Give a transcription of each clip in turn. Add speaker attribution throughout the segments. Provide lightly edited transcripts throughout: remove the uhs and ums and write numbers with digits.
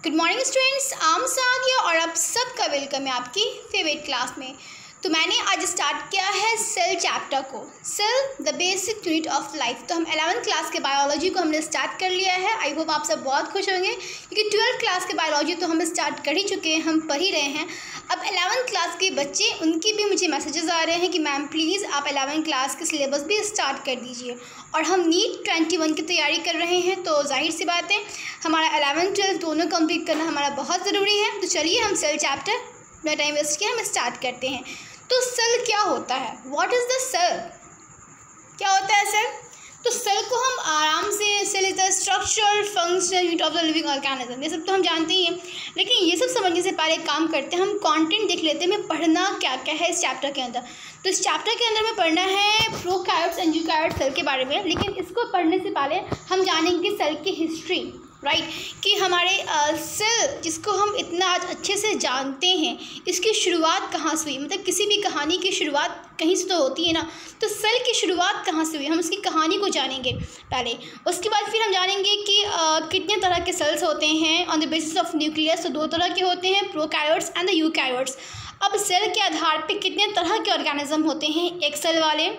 Speaker 1: Good morning students, आम सादिया और आप सबका वेलकम है आपकी फेवरेट क्लास में। तो मैंने आज स्टार्ट किया है सेल चैप्टर को, cell the basic unit of life. तो हम 11th क्लास के बायोलॉजी को हमने स्टार्ट कर लिया है। आई होप आप सब बहुत खुश होंगे क्योंकि 12th क्लास के बायोलॉजी तो हम स्टार्ट कर ही चुके हैं, हम पढ़ ही रहे हैं। अब 11th क्लास के बच्चे, उनकी भी मुझे मैसेजेस आ रहे हैं कि मैम प्लीज़ आप 11th क्लास के सिलेबस भी स्टार्ट कर दीजिए। और हम नीट 21 की तैयारी कर रहे हैं, तो जाहिर सी बात है हमारा 11th 12th दोनों कंप्लीट करना हमारा बहुत ज़रूरी है। तो चलिए हम सेल चैप्टर बिना टाइम वेस्ट किए हम स्टार्ट करते हैं। तो सेल क्या होता है, व्हाट इज़ द सेल, क्या होता है सेल? तो सेल को हम आराम से, cell is the structural functional unit of the living organism, ये सब तो हम जानते ही हैं। लेकिन ये सब समझने से पहले काम करते हैं, हम कंटेंट देख लेते हैं हमें पढ़ना क्या क्या है इस चैप्टर के अंदर। तो इस चैप्टर के अंदर में पढ़ना है प्रोकैरियोट्स एंड यूकैरियोट्स सेल के बारे में। लेकिन इसको पढ़ने से पहले हम जानेंगे सेल की हिस्ट्री, राइट, कि हमारे सेल जिसको हम इतना आज अच्छे से जानते हैं, इसकी शुरुआत कहाँ से हुई। मतलब किसी भी कहानी की शुरुआत कहीं से तो होती है ना, तो सेल की शुरुआत कहाँ से हुई, हम उसकी कहानी को जानेंगे पहले। उसके बाद फिर हम जानेंगे कि कितने तरह के सेल्स होते हैं on the basis of nucleus. तो 2 तरह के होते हैं, प्रोकैरियोट्स एंड द यूकैरियोट्स। अब सेल के आधार पे कितने तरह के ऑर्गेनिज्म होते हैं, एक सेल वाले,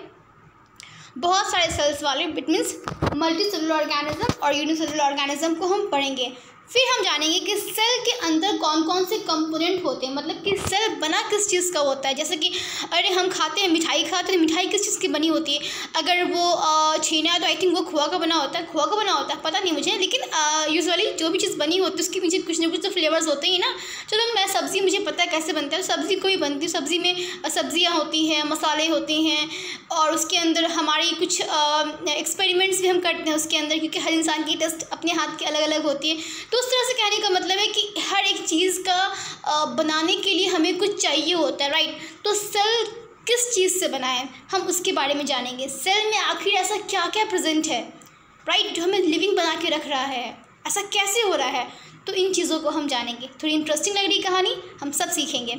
Speaker 1: बहुत सारे सेल्स वाले, it means multi cellular organism और यूनिसेलुलर ऑर्गेनिज्म को हम पढ़ेंगे। फिर हम जानेंगे कि सेल के अंदर कौन कौन से कंपोनेंट होते हैं, मतलब कि सेल बना किस चीज़ का होता है। जैसे कि अरे हम खाते हैं, मिठाई खाते हैं, मिठाई किस चीज़ की बनी होती है। अगर वो छेना है तो आई थिंक वो खोआ का बना होता है, खोआ का बना होता है, पता नहीं मुझे। लेकिन यूजुअली जो भी चीज़ बनी होती है उसके पीछे कुछ ना कुछ तो फ्लेवर्स होते ही ना। चलो मैं सब्ज़ी, मुझे पता है कैसे बनता है, सब्ज़ी कोई बनती है, सब्ज़ी में सब्जियाँ होती हैं, मसाले होते हैं, और उसके अंदर हमारी कुछ एक्सपेरिमेंट्स भी हम करते हैं उसके अंदर, क्योंकि हर इंसान की टेस्ट अपने हाथ की अलग अलग होती है। तो उस तरह से कहने का मतलब है कि हर एक चीज़ का बनाने के लिए हमें कुछ चाहिए होता है, राइट। तो सेल किस चीज़ से बना है हम उसके बारे में जानेंगे। सेल में आखिर ऐसा क्या क्या प्रेजेंट है, राइट, जो हमें लिविंग बना के रख रहा है, ऐसा कैसे हो रहा है। तो इन चीज़ों को हम जानेंगे। थोड़ी इंटरेस्टिंग लग रही कहानी, हम सब सीखेंगे।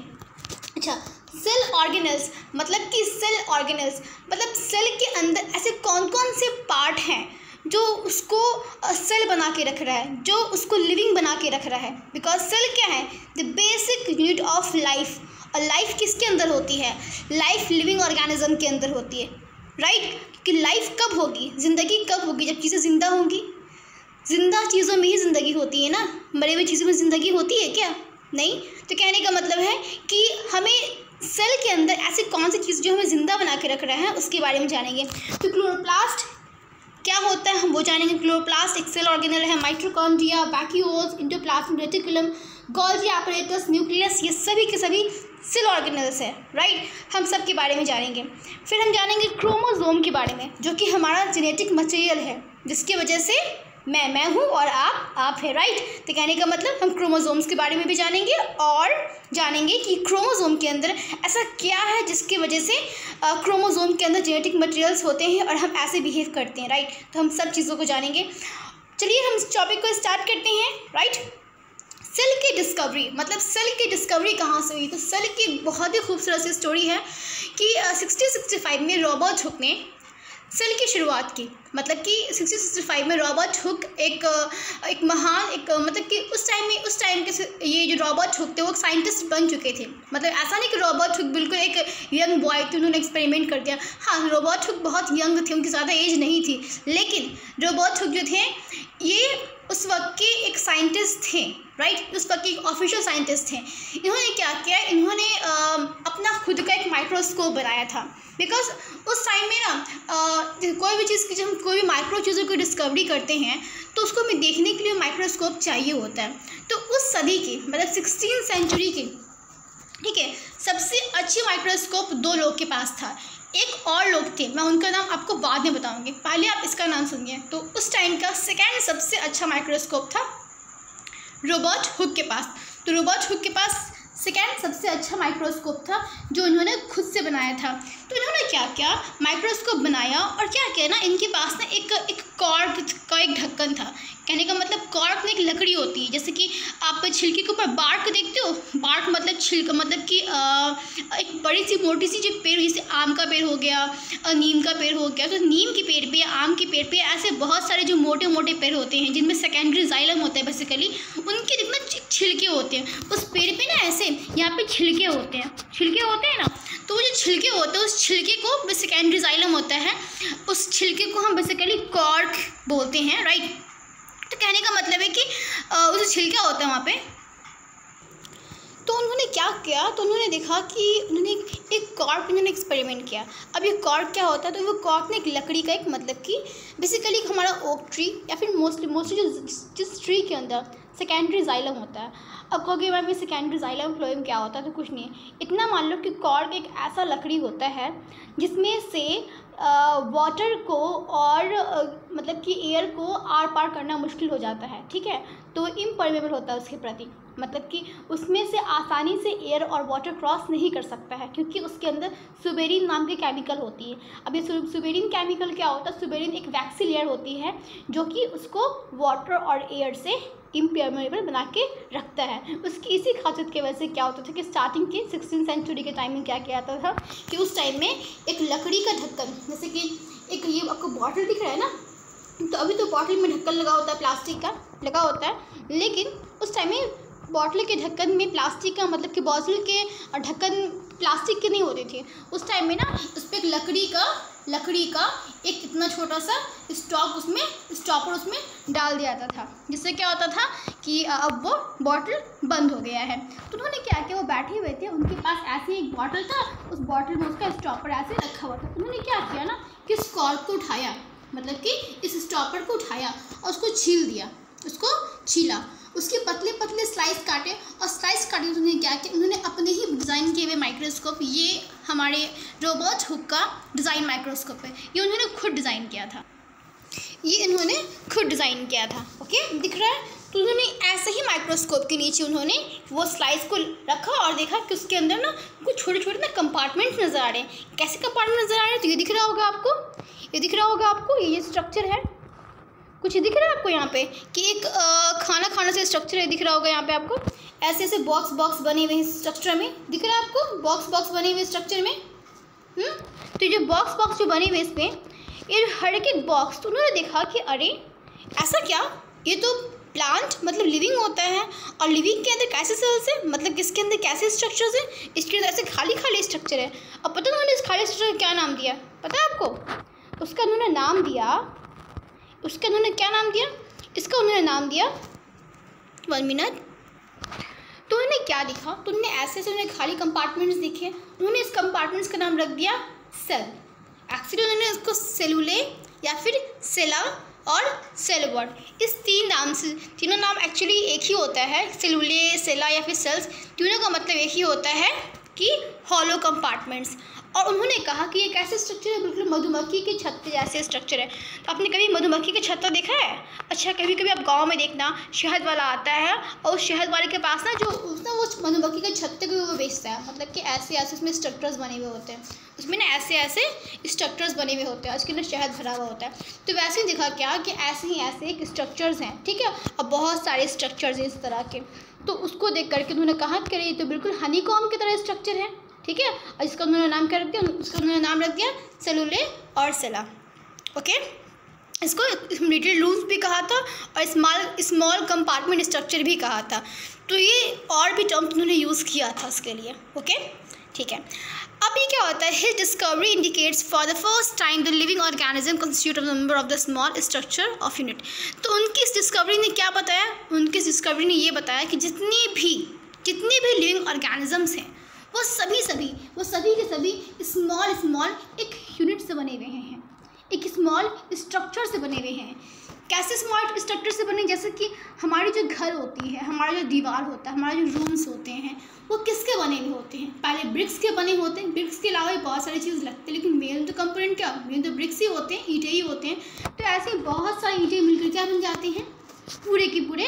Speaker 1: अच्छा, सेल ऑर्गेनेल्स, मतलब कि सेल ऑर्गेनेल्स मतलब सेल के अंदर ऐसे कौन कौन से पार्ट हैं जो उसको सेल बना के रख रहा है, जो उसको लिविंग बना के रख रहा है। बिकॉज सेल क्या है, the basic unit of life. और लाइफ किसके अंदर होती है, लाइफ लिविंग ऑर्गेनिज्म के अंदर होती है, राइट। कि लाइफ कब होगी, ज़िंदगी कब होगी, जब चीज़ें ज़िंदा होंगी। ज़िंदा चीज़ों में ही ज़िंदगी होती है ना, मरे हुए चीज़ों में ज़िंदगी होती है क्या, नहीं। तो कहने का मतलब है कि हमें सेल के अंदर ऐसी कौन सी चीज़ जो हमें ज़िंदा बना के रख रहा है उसके बारे में जानेंगे। तो क्लोरोप्लास्ट क्या होता है हम वो जानेंगे। क्लोरोप्लास्ट एक सेल ऑर्गेनेल है। Mitochondria, vacuoles, endoplasm reticulum, Golgi apparatus, nucleus, ये सभी के सभी सेल ऑर्गेनेल्स है, राइट। हम सब के बारे में जानेंगे। फिर हम जानेंगे क्रोमोसोम के बारे में, जो कि हमारा जेनेटिक मटेरियल है, जिसकी वजह से मैं हूँ और आप है, राइट। तो कहने का मतलब हम क्रोमोसोम्स के बारे में भी जानेंगे और जानेंगे कि क्रोमोसोम के अंदर ऐसा क्या है जिसकी वजह से क्रोमोसोम के अंदर जेनेटिक मटेरियल्स होते हैं और हम ऐसे बिहेव करते हैं, राइट। तो हम सब चीज़ों को जानेंगे। चलिए हम इस टॉपिक को स्टार्ट करते हैं, राइट। सेल की डिस्कवरी, मतलब सेल की डिस्कवरी कहाँ से हुई। तो सेल की बहुत ही खूबसूरत सी स्टोरी है कि 6065 में रॉबर्ट हुक ने सेल की शुरुआत की। मतलब कि 6065 में रॉबर्ट हुक एक महान मतलब कि उस टाइम के ये जो रॉबर्ट हुक थे वो साइंटिस्ट बन चुके थे। मतलब ऐसा नहीं कि रॉबर्ट हुक बिल्कुल एक यंग बॉय थे, उन्होंने एक्सपेरिमेंट कर दिया। हाँ, रॉबर्ट हुक बहुत यंग थे, उनकी ज़्यादा एज नहीं थी, लेकिन रॉबर्ट हुक जो थे ये उस वक्त के एक साइंटिस्ट थे, राइट। उस वक्त के एक ऑफिशियल साइंटिस्ट थे। इन्होंने क्या किया, इन्होंने अपना खुद का एक माइक्रोस्कोप बनाया था। बिकॉज उस टाइम में ना कोई भी चीज़ की, जब हम कोई भी माइक्रो चीज़ों की डिस्कवरी करते हैं तो उसको हमें देखने के लिए माइक्रोस्कोप चाहिए होता है। तो उस सदी की, मतलब 16th सेंचुरी की, ठीक है, सबसे अच्छी माइक्रोस्कोप 2 लोग के पास था। एक और लोग थे, मैं उनका नाम आपको बाद में बताऊंगी, पहले आप इसका नाम सुनिए। तो उस टाइम का सेकेंड सबसे अच्छा माइक्रोस्कोप था रॉबर्ट हुक के पास। तो रॉबर्ट हुक के पास सेकेंड सबसे अच्छा माइक्रोस्कोप था जो इन्होंने खुद से बनाया था। तो इन्होंने क्या किया, माइक्रोस्कोप बनाया और क्या किया ना, इनके पास ना एक कॉर्क का एक ढक्कन था। कहने का मतलब कॉर्क में एक लकड़ी होती है, जैसे कि आप छिलके के ऊपर बार्क देखते हो, बार्क मतलब छिलका, मतलब कि एक बड़ी सी मोटी सी जो पेड़, जैसे आम का पेड़ हो गया, नीम का पेड़ हो गया, तो नीम के पेड़ पे, आम के पेड़ पे ऐसे बहुत सारे जो मोटे मोटे पेड़ होते हैं जिनमें सेकेंडरी जाइलम होता है बेसिकली, उनके जितना छिलके होते हैं उस पेड़ पे ना, ऐसे यहाँ पे छिलके होते हैं ना, तो वो जो छिलके होते हैं उस छिलके को सेकेंडरी जाइलम होता है, उस छिलके को हम बेसिकली कॉर्क बोलते हैं, राइट। तो कहने का मतलब है कि उस छिलका होता है वहाँ पे। तो उन्होंने क्या किया, तो उन्होंने देखा कि उन्होंने एक कॉर्क उन्होंने एक्सपेरिमेंट किया। अब ये कॉर्क क्या होता है, तो वो कॉर्क ने एक लकड़ी का, एक मतलब कि बेसिकली हमारा ओक ट्री या फिर मोस्टली जिस ट्री के अंदर सेकेंडरी जाइलम होता है। अब कहोगे मैम ये सेकेंडरी जाइलम फ्लोएम क्या होता है, तो कुछ नहीं है, इतना मान लो कि कॉर्क एक ऐसा लकड़ी होता है जिसमें से वाटर को और मतलब कि एयर को आर पार करना मुश्किल हो जाता है, ठीक है। तो इम्परमेबल होता है उसके प्रति, मतलब कि उसमें से आसानी से एयर और वाटर क्रॉस नहीं कर सकता है, क्योंकि उसके अंदर सुबेरिन नाम की केमिकल होती है। अब ये सुबेरिन केमिकल क्या होता है, सुबेरिन एक वैक्सी लेयर होती है जो कि उसको वाटर और एयर से इम्परमेबल बना के रखता है। उसकी इसी खासियत की वजह से क्या होता था कि स्टार्टिंग के 16वीं सेंचुरी के टाइम में क्या किया जाता था कि उस टाइम में एक लकड़ी का ढक्कन, जैसे कि एक ये आपको बॉटल दिख रहा है ना, तो अभी तो बॉटल में ढक्कन लगा होता है, प्लास्टिक का लगा होता है, लेकिन उस टाइम में बॉटल के ढक्कन में प्लास्टिक का, मतलब कि बॉटल के ढक्कन प्लास्टिक के नहीं होते थे। उस टाइम में ना उस पर एक लकड़ी का एक इतना छोटा सा स्टॉपर उसमें डाल दिया जाता था, जिससे क्या होता था कि अब वो बॉटल बंद हो गया है। तो उन्होंने क्या किया, वो बैठे हुए थे, उनके पास ऐसे एक बॉटल था, उस बॉटल में उसका स्टॉपर ऐसे रखा हुआ था। उन्होंने क्या किया ना कि इस कॉर्क को उठाया, मतलब कि इस स्टॉपर को उठाया और उसको छीला, उसके पतले पतले स्लाइस काटे, और स्लाइस काटे उन्होंने क्या किया, उन्होंने अपने ही डिज़ाइन किए हुए माइक्रोस्कोप, ये हमारे रोबर्ट हुक का डिज़ाइन माइक्रोस्कोप है, ये उन्होंने खुद डिज़ाइन किया था, ओके, दिख रहा है। तो उन्होंने ऐसे ही माइक्रोस्कोप के नीचे उन्होंने वो स्लाइस को रखा और देखा कि उसके अंदर ना कुछ छोटे छोटे ना कंपार्टमेंट्स नज़र आ रहे हैं। कैसे कंपार्टमेंट नज़र आ रहे हैं, तो ये दिख रहा होगा आपको, ये स्ट्रक्चर है, कुछ दिख रहा है आपको यहाँ पे कि एक खाना खाने से स्ट्रक्चर है, दिख रहा होगा यहाँ पे आपको, ऐसे ऐसे बॉक्स बने हुए हैं स्ट्रक्चर में, दिख रहा है आपको बॉक्स बने हुए स्ट्रक्चर में। तो ये जो बॉक्स जो बने हुए इसमें, ये हर एक बॉक्स, तो उन्होंने देखा कि अरे ऐसा क्या, ये तो प्लांट मतलब लिविंग होता है, और लिविंग के अंदर कैसे सेल्स है, मतलब किसके अंदर कैसे स्ट्रक्चर्स है, इसके अंदर ऐसे खाली स्ट्रक्चर है। अब पता है उन्होंने इस खाली स्ट्रक्चर का क्या नाम दिया, पता है आपको, उसका उन्होंने नाम दिया 1 मिनट। तो उन्होंने क्या दिखा, तो उन्होंने ऐसे उन्होंने खाली कंपार्टमेंट्स दिखे, उन्होंने इस कंपार्टमेंट्स का नाम रख दिया सेल। एक्चुअली उन्होंने उसको सेलुले या फिर सेला और सेलवर्ड, इस तीनों नाम एक्चुअली एक ही होता है, सेलुले, सेला या फिर सेल्स, तीनों का मतलब एक ही होता है कि हॉलो कंपार्टमेंट्स। और उन्होंने कहा कि एक ऐसे स्ट्रक्चर है बिल्कुल मधुमक्खी के छत्ते जैसे स्ट्रक्चर है। तो आपने कभी मधुमक्खी का छत्ता देखा है? अच्छा, कभी कभी आप गांव में देखना, शहद वाला आता है और उस शहद वाले के पास ना वो मधुमक्खी के छत्ते को वो बेचता है, मतलब कि ऐसे उसमें स्ट्रक्चर्स बने हुए होते हैं, उसमें ना ऐसे स्ट्रक्चर्स बने हुए होते हैं, उसके अंदर शहद भरा हुआ होता है। तो वैसे ही दिखा क्या कि ऐसे एक स्ट्रक्चर्स हैं, ठीक है, और बहुत सारे स्ट्रक्चर्स हैं इस तरह के। तो उसको देख करके उन्होंने कहा कि ये तो बिल्कुल हनीकॉम्ब की तरह स्ट्रक्चर है, ठीक है, और इसका उन्होंने नाम क्या रख दिया, उसका उन्होंने नाम रख दिया सेलुले और सेला। ओके, इसको लिटिल रूम्स भी कहा था और स्मॉल कंपार्टमेंट स्ट्रक्चर भी कहा था। तो ये और भी टर्म्स उन्होंने यूज़ किया था उसके लिए। ओके, ठीक है। अब ये क्या होता है, his discovery indicates for the first time the living organism constitute of member of the small structure of unit. तो उनकी इस डिस्कवरी ने क्या बताया, उनकी इस डिस्कवरी ने ये बताया कि जितनी भी लिविंग ऑर्गेनिजम्स हैं वो सभी के सभी स्मॉल एक यूनिट से बने हुए हैं, एक स्मॉल स्ट्रक्चर से बने हुए हैं। कैसे स्मॉल स्ट्रक्चर से बने, जैसे कि हमारी जो घर होती है, हमारा जो दीवार होता है, हमारे जो रूम्स होते हैं, वो किसके बने हुए होते हैं, पहले ब्रिक्स के बने होते हैं, ब्रिक्स के अलावा भी बहुत सारी चीज़ लगती है, लेकिन मेन तो कंपोनेंट क्या, मेन तो ब्रिक्स ही होते हैं, ईंटें ही होते हैं। तो ऐसे बहुत सारी ईंटें मिलकर क्या बन जाती हैं, पूरे की पूरे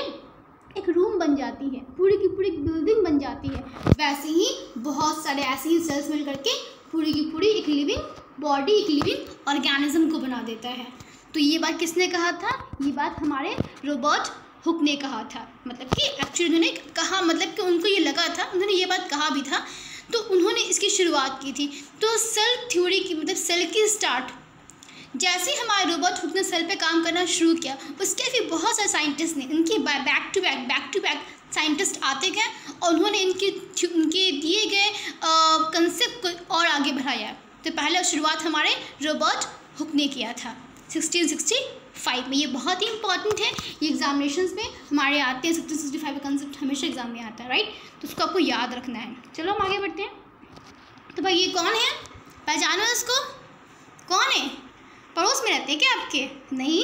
Speaker 1: एक रूम बन जाती है, पूरी की पूरी बिल्डिंग बन जाती है। वैसे ही बहुत सारे ऐसे ही सेल्स मिल करके पूरी की पूरी एक लिविंग बॉडी, एक लिविंग ऑर्गेनिज्म को बना देता है। तो ये बात किसने कहा था, ये बात हमारे रॉबर्ट हुक ने कहा था। मतलब कि एक्चुअली उन्होंने कहा, मतलब कि उनको ये लगा था, उन्होंने ये बात कहा भी था, तो उन्होंने इसकी शुरुआत की थी। तो सेल थ्योरी की मतलब सेल की स्टार्ट, जैसे ही हमारे रॉबर्ट हुक ने सेल पे काम करना शुरू किया, उसके फिर बहुत सारे साइंटिस्ट ने इनके बैक टू बैक साइंटिस्ट आते गए और उन्होंने उनके दिए गए कंसेप्ट को और आगे बढ़ाया। तो पहले शुरुआत हमारे रॉबर्ट हुक ने किया था 1665 में। ये बहुत ही इंपॉर्टेंट है, ये एग्जामिनेशंस में हमारे आते हैं। 1665 का कंसेप्ट हमेशा एग्जाम में आता है, राइट। तो उसको आपको याद रखना है। चलो हम आगे बढ़ते हैं। तो भाई ये कौन है, पहचानो इसको, कौन है? पड़ोस में रहते हैं क्या आपके? नहीं,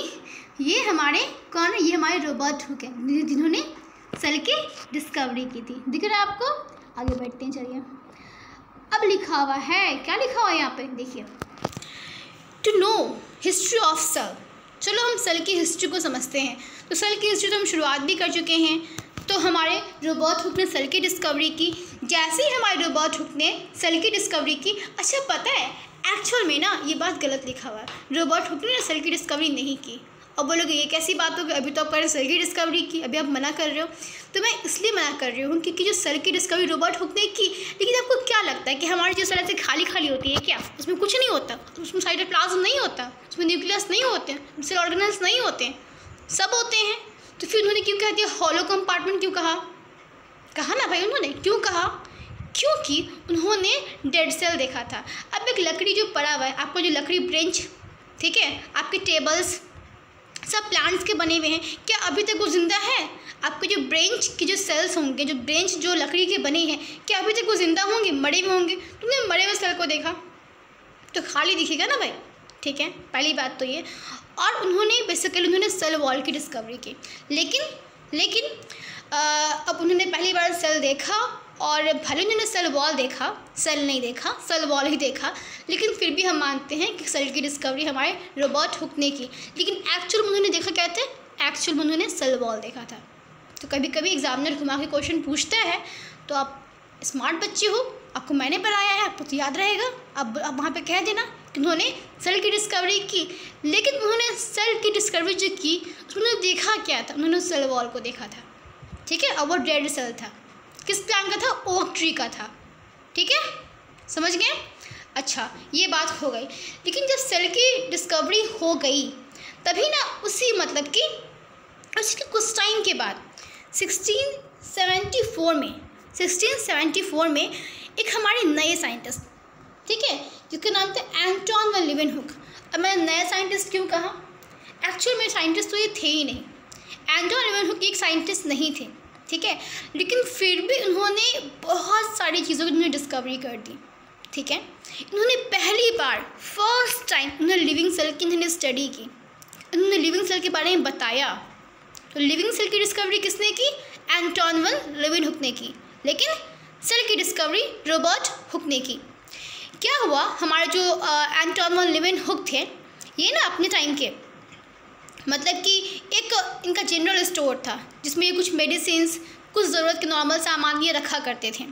Speaker 1: ये हमारे कौन है? ये हमारे रॉबर्ट हुक है, जिन्होंने सेल की डिस्कवरी की थी। दिख रहा है आपको? आगे बढ़ते हैं, चलिए। अब लिखा हुआ है, क्या लिखा हुआ है यहाँ पे देखिए, to know history of cell. चलो हम सेल की हिस्ट्री को समझते हैं। तो सेल की हिस्ट्री तो हम शुरुआत भी कर चुके हैं। तो हमारे रॉबर्ट हुक ने सेल की डिस्कवरी की। जैसे ही हमारे रॉबर्ट हुक ने सेल की डिस्कवरी की, अच्छा पता है एक्चुअल में ना ये बात गलत लिखा हुआ है, रॉबर्ट हुक ने सेल की डिस्कवरी नहीं की। और बोलोगे ये कैसी बात होगी, अभी तो आप सेल की डिस्कवरी की, अभी आप मना कर रहे हो। तो मैं इसलिए मना कर रही हूँ क्योंकि जो सेल की डिस्कवरी रॉबर्ट हुक ने की, लेकिन आपको क्या लगता है कि हमारी जो सेल ऐसे खाली खाली होती है क्या? उसमें कुछ नहीं होता, उसमें साइटोप्लाज्म नहीं होता, उसमें न्यूक्लियस नहीं होते, सेल ऑर्गेनेल्स नहीं होते, सब होते हैं। तो फिर उन्होंने क्यों कह दिया हॉलो कंपार्टमेंट? क्यों कहा ना भाई उन्होंने, क्यों कहा? क्योंकि उन्होंने डेड सेल देखा था। अब एक लकड़ी जो पड़ा हुआ है, आपको जो लकड़ी ब्रेंच, ठीक है, आपके टेबल्स सब प्लांट्स के बने हुए हैं, क्या अभी तक वो जिंदा है? आपके जो ब्रेंच के जो सेल्स होंगे, जो ब्रेंच जो लकड़ी के बने हैं, क्या अभी तक वो जिंदा होंगे, मरे हुए होंगे? तुमने मरे हुए सेल को देखा तो खाली दिखेगा ना भाई, ठीक है, पहली बात तो ये। और उन्होंने बेसिकली उन्होंने सेल वॉल की डिस्कवरी की। लेकिन अब उन्होंने पहली बार सेल देखा, और भले उन्होंने सेल वॉल देखा, सेल नहीं देखा, सेल वॉल ही देखा, लेकिन फिर भी हम मानते हैं कि सेल की डिस्कवरी हमारे रॉबर्ट हुक ने की। लेकिन एक्चुअल में उन्होंने देखा क्या था? एक्चुअल में उन्होंने सेल वॉल देखा था। तो कभी कभी एग्जामिनर घुमा के क्वेश्चन पूछता है, तो आप स्मार्ट बच्चे हो, आपको मैंने पढ़ाया है, आपको तो याद रहेगा। अब वहाँ पे कह देना कि उन्होंने सेल की डिस्कवरी की। लेकिन उन्होंने सेल की डिस्कवरी जो की, उन्होंने देखा क्या था? उन्होंने सेल वॉल को देखा था, ठीक है, और वो डेड सेल था। किस प्लांट का था? ओक ट्री का था, ठीक है, समझ गए? अच्छा, ये बात हो गई। लेकिन जब सेल की डिस्कवरी हो गई, तभी ना उसी मतलब कि उसके कुछ टाइम के बाद 1674 में एक हमारे नए साइंटिस्ट, ठीक है, जिसका नाम था एंटोन वन लीवेनहुक। अब मैंने नया साइंटिस्ट क्यों कहा? एक्चुअल में साइंटिस्ट तो ये थे ही नहीं, एंटोन लीवेनहुक एक साइंटिस्ट नहीं थे, ठीक है, लेकिन फिर भी उन्होंने बहुत सारी चीज़ों की उन्होंने डिस्कवरी कर दी, ठीक है। इन्होंने पहली बार फर्स्ट टाइम उन्होंने लिविंग सेल की इन्होंने स्टडी की, उन्होंने लिविंग सेल के बारे में बताया। तो लिविंग सेल की डिस्कवरी किसने की? एंटोन वन लीवेनहुक ने की। लेकिन सेल की डिस्कवरी रॉबर्ट हुक ने की। क्या हुआ, हमारे जो एंटोन वन लीवेनहुक थे, ये ना अपने टाइम के मतलब कि एक इनका जनरल स्टोर था, जिसमें ये कुछ मेडिसिन्स, कुछ ज़रूरत के नॉर्मल सामान ये रखा करते थे।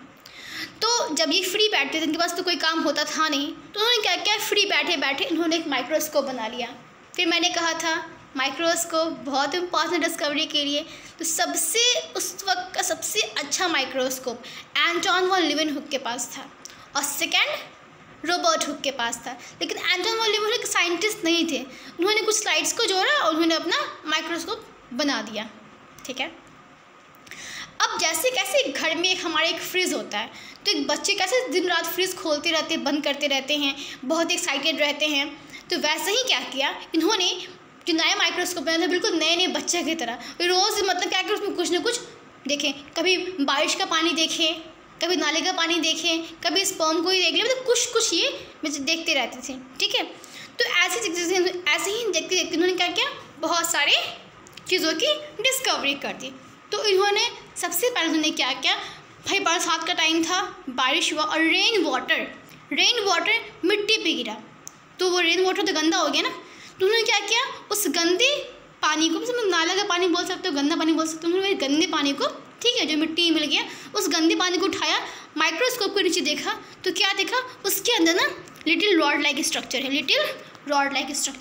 Speaker 1: तो जब ये फ्री बैठते थे, इनके पास तो कोई काम होता था नहीं, तो उन्होंने क्या किया, फ्री बैठे बैठे इन्होंने एक माइक्रोस्कोप बना लिया। फिर मैंने कहा था माइक्रोस्कोप बहुत इम्पॉर्टेंट डिस्कवरी के लिए। तो सबसे उस वक्त का सबसे अच्छा माइक्रोस्कोप एंटोन वन लीवेनहुक के पास था, और सेकेंड रॉबर्ट हुक के पास था। लेकिन एंटोन वन लीवेनहुक साइंटिस्ट नहीं थे, उन्होंने कुछ स्लाइड्स को जोड़ा और उन्होंने अपना माइक्रोस्कोप बना दिया, ठीक है। अब जैसे कैसे घर में हमारे एक फ्रिज होता है, तो एक बच्चे कैसे दिन रात फ्रिज खोलते रहते हैं, बंद करते रहते हैं, बहुत एक्साइटेड रहते हैं, तो वैसे ही क्या किया इन्होंने, जो नया माइक्रोस्कोप बनाया था, बिल्कुल नए नए बच्चे की तरह रोज़ मतलब क्या करें, उसमें कुछ ना कुछ देखें, कभी बारिश का पानी देखें, कभी नाले का पानी देखें, कभी स्पर्म को ही देख लें, मतलब कुछ कुछ ये देखते रहते थे, ठीक है। तो ऐसे ही देखते देखते इन्होंने क्या किया, बहुत सारे चीज़ों की डिस्कवरी कर दी। तो इन्होंने सबसे पहले उन्होंने क्या किया, भाई बरसात का टाइम था, बारिश हुआ और रेन वाटर मिट्टी पे गिरा, तो वो रेन वाटर तो गंदा हो गया ना। तो उन्होंने क्या किया, उस गंदे पानी को, मतलब नाला का पानी बोल सकते हो, गंदा पानी बोल सकते हो, उन्होंने गंदे पानी को, ठीक है, जो मिट्टी मिल गया, उस गंदे पानी को उठाया, माइक्रोस्कोप के नीचे देखा, तो क्या देखा, उसके अंदर ना लिटिल रॉड लाइक स्ट्रक्चर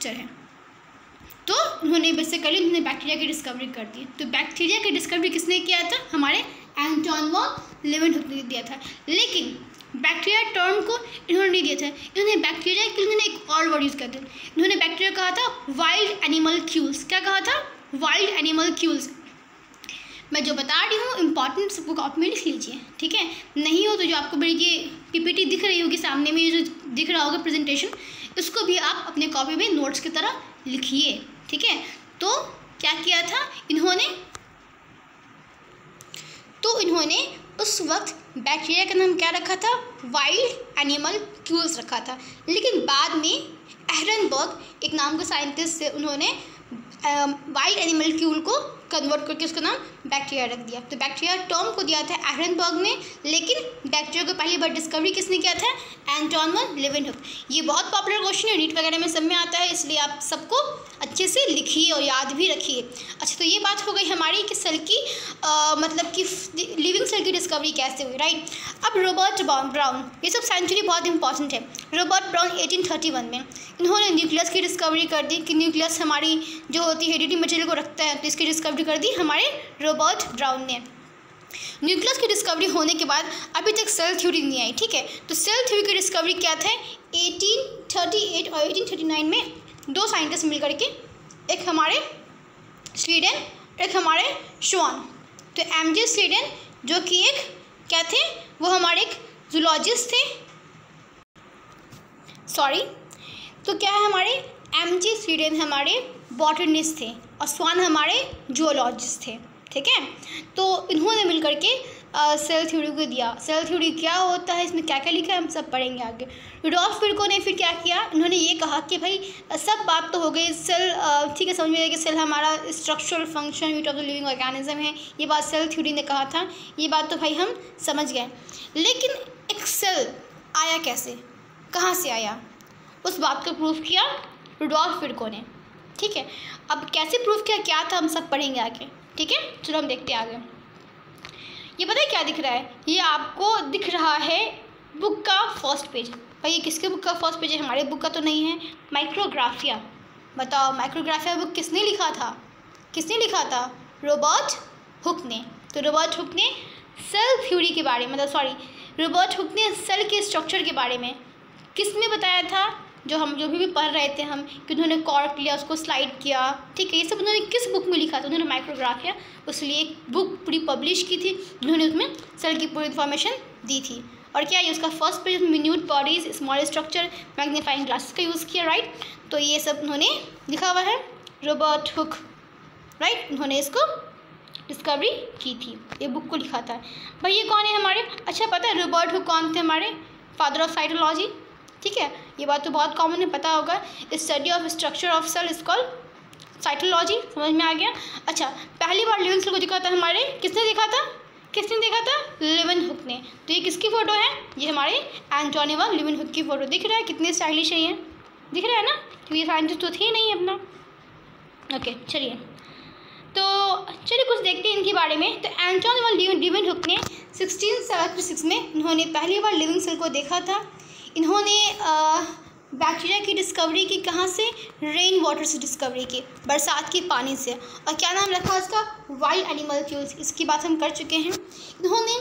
Speaker 1: है, तो उन्होंने बेसिकली बैक्टीरिया की डिस्कवरी कर दी। तो बैक्टीरिया की डिस्कवरी किसने किया था? हमारे एंटोन वॉन लीवेनहुक ने दिया था। लेकिन बैक्टीरिया टर्म को इन्होंने नहीं दिया था, इन्होंने बैक्टीरिया के लिए एक और वर्ड यूज़ करते थे। इन्होंने बैक्टीरिया कहा था वाइल्ड एनिमल क्यूल्स। क्या कहा था? वाइल्ड एनिमल क्यूल्स। मैं जो बता रही हूँ इंपॉर्टेंट सबको कॉपी में लिख लीजिए, ठीक है? नहीं हो तो जो आपको बड़ी ये पीपीटी दिख रही होगी सामने में, ये जो दिख रहा होगा प्रेजेंटेशन, इसको भी आप अपने कॉपी में नोट्स की तरह लिखिए, ठीक है? तो क्या किया था इन्होंने? तो इन्होंने उस वक्त बैक्टीरिया का नाम क्या रखा था? वाइल्ड एनिमल क्यूल्स रखा था। लेकिन बाद में एहरनबर्ग एक नाम के साइंटिस्ट से उन्होंने वाइल्ड एनिमल क्यूल को कन्वर्ट करके उसका नाम बैक्टीरिया रख दिया। तो बैक्टीरिया टर्म को दिया था एहरनबर्ग ने, लेकिन बैक्टीरिया को पहली बार डिस्कवरी किसने किया था? Anton von Leeuwenhoek. ये बहुत पॉपुलर क्वेश्चन है, नीट वगैरह में सब में आता है, इसलिए आप सबको अच्छे से लिखिए और याद भी रखिए। अच्छा, तो ये बात हो गई हमारी कि सेल की मतलब कि लिविंग सेल की डिस्कवरी कैसे हुई, राइट? अब रॉबर्ट ब्राउन, ये सब सेंचुरी बहुत इंपॉर्टेंट है। रॉबर्ट ब्राउन 1831 में इन्होंने न्यूक्लियस की डिस्कवरी कर दी कि न्यूक्लियस हमारी जो होती है हेरिडिटी मटेरियल को रखता है, तो इसकी डिस्कवरी कर दी हमारे रॉबर्ट ब्राउन ने। न्यूक्लियस की डिस्कवरी होने के बाद अभी तक सेल थ्योरी नहीं आई, ठीक है? तो सेल थ्योरी की डिस्कवरी क्या था? 1838 और 1839 में दो साइंटिस्ट मिल करके, एक हमारे स्वीडन, एक हमारे श्वान। तो एमजे स्वीडन जो कि एक क्या थे? वो हमारे एक जूलॉजिस्ट थे, सॉरी। तो क्या है हमारे एमजे स्वीडन हमारे बॉटनिस्ट थे और स्वान हमारे जूलॉजिस्ट थे, ठीक है? तो इन्होंने मिल करके सेल थ्योरी को दिया। सेल थ्योरी क्या होता है, इसमें क्या क्या लिखा है, हम सब पढ़ेंगे आगे। रुडोल्फ विर्को ने फिर क्या किया? इन्होंने ये कहा कि भाई सब बात तो हो गई, सेल ठीक है, समझ में आया कि सेल हमारा structural function unit of the living organism है, ये बात सेल थ्योरी ने कहा था, ये बात तो भाई हम समझ गए। लेकिन एक सेल आया कैसे, कहाँ से आया, उस बात को प्रूव किया रुडोल्फ विर्को ने, ठीक है? अब कैसे प्रूव किया, क्या था, हम सब पढ़ेंगे आगे, ठीक है? चलो हम देखते हैं आगे। ये पता है क्या दिख रहा है? ये आपको दिख रहा है बुक का फर्स्ट पेज। भाई ये किसके बुक का फर्स्ट पेज है? हमारे बुक का तो नहीं है। माइक्रोग्राफिया, बताओ माइक्रोग्राफिया बुक किसने लिखा था? किसने लिखा था? रॉबर्ट हुक ने। तो रॉबर्ट हुक ने सेल थ्योरी के बारे में, रॉबर्ट हुक ने सेल के स्ट्रक्चर के बारे में किस में बताया था? जो भी पढ़ रहे थे हम, कि उन्होंने कॉर्क लिया, उसको स्लाइड किया, ठीक है? ये सब उन्होंने किस बुक में लिखा था? उन्होंने माइक्रोग्राफिया, उसलिए एक बुक पूरी पब्लिश की थी, उन्होंने उसमें सेल की पूरी इन्फॉर्मेशन दी थी। और क्या ये उसका first page minute bodies, small structure, magnifying glasses का यूज़ किया, राइट? तो ये सब उन्होंने लिखा हुआ है, रॉबर्ट हुक, राइट? उन्होंने इसको डिस्कवरी की थी, ये बुक को लिखा था। भाई ये कौन है हमारे? अच्छा पता है रॉबर्ट हुक कौन थे? हमारे फादर ऑफ साइटोलॉजी, ठीक है? ये बात तो बहुत कॉमन है, पता होगा। Study of structure of cell is called cytology, समझ में आ गया? अच्छा, पहली बार लिविंग सेल को देखा था हमारे, किसने देखा था? किसने देखा था? लीवेनहुक ने। तो ये किसकी फ़ोटो है? ये हमारे एंटोन वॉन लीवेनहुक की फ़ोटो। दिख रहा है कितने स्टाइलिश है ये? दिख रहा है ना? क्योंकि ये साइंटिस्ट तो थे नहीं अपना। ओके चलिए, तो चलिए कुछ देखते हैं इनके बारे में। तो एंटोन वॉन लीवेनहुक ने 1676 में इन्होंने पहली बार लिविंग सेल को देखा था। इन्होंने बैक्टीरिया की डिस्कवरी की, कहाँ से? रेन वाटर से डिस्कवरी की, बरसात के पानी से। और क्या नाम रखा इसका? वाइल्ड एनिमल क्यूल्स। इसकी बात हम कर चुके हैं। इन्होंने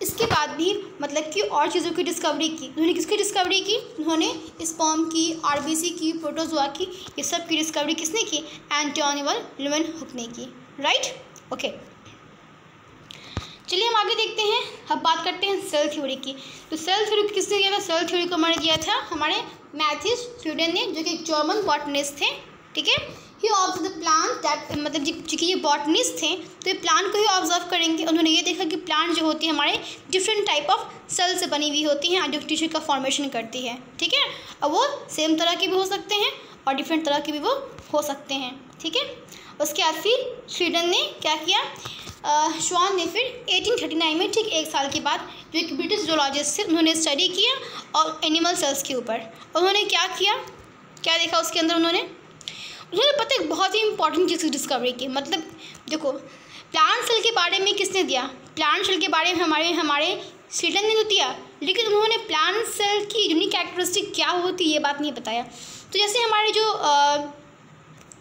Speaker 1: इसके बाद भी मतलब कि और चीज़ों की डिस्कवरी की। इन्होंने किसकी डिस्कवरी की? इन्होंने स्पर्म की, आरबीसी की, प्रोटोजोआ की, ये सब की डिस्कवरी किसने की? एंटोन वॉन लीवेनहुक ने की, राइट? ओके चलिए हम आगे देखते हैं। अब बात करते हैं सेल थ्योरी की। तो सेल थ्योरी किसने दिया था? सेल थ्योरी को हमारे दिया था हमारे मैथ्यूस स्वीडन ने, जो कि एक जर्मन बॉटनिस्ट थे, ठीक है? ही ऑब्जर्व द प्लांट दैट, मतलब चूँकि ये बॉटनिस्ट थे तो ये प्लांट को ही ऑब्जर्व करेंगे। उन्होंने ये देखा कि प्लांट जो होती है हमारे डिफरेंट टाइप ऑफ सेल से बनी हुई होती हैं, जो टिश्यू का फॉर्मेशन करती है, ठीक है? और वो सेम तरह के भी हो सकते हैं और डिफरेंट तरह के भी वो हो सकते हैं, ठीक है? उसके बाद फिर स्वीडन ने क्या किया? श्वान ने फिर 1839 में, ठीक एक साल के बाद, जो एक ब्रिटिश जूलॉजिस्ट थे, उन्होंने स्टडी किया और एनिमल सेल्स के ऊपर। उन्होंने क्या किया, क्या देखा उसके अंदर? उन्होंने पता है बहुत ही इंपॉर्टेंट चीज़ की डिस्कवरी की। मतलब देखो, प्लांट सेल के बारे में किसने दिया? प्लांट सेल के बारे में हमारे स्वीडन ने तो दिया, लेकिन उन्होंने प्लांट सेल की यूनिक कैरेक्टरिस्टिक क्या होती है ये बात नहीं बताया। तो जैसे हमारे जो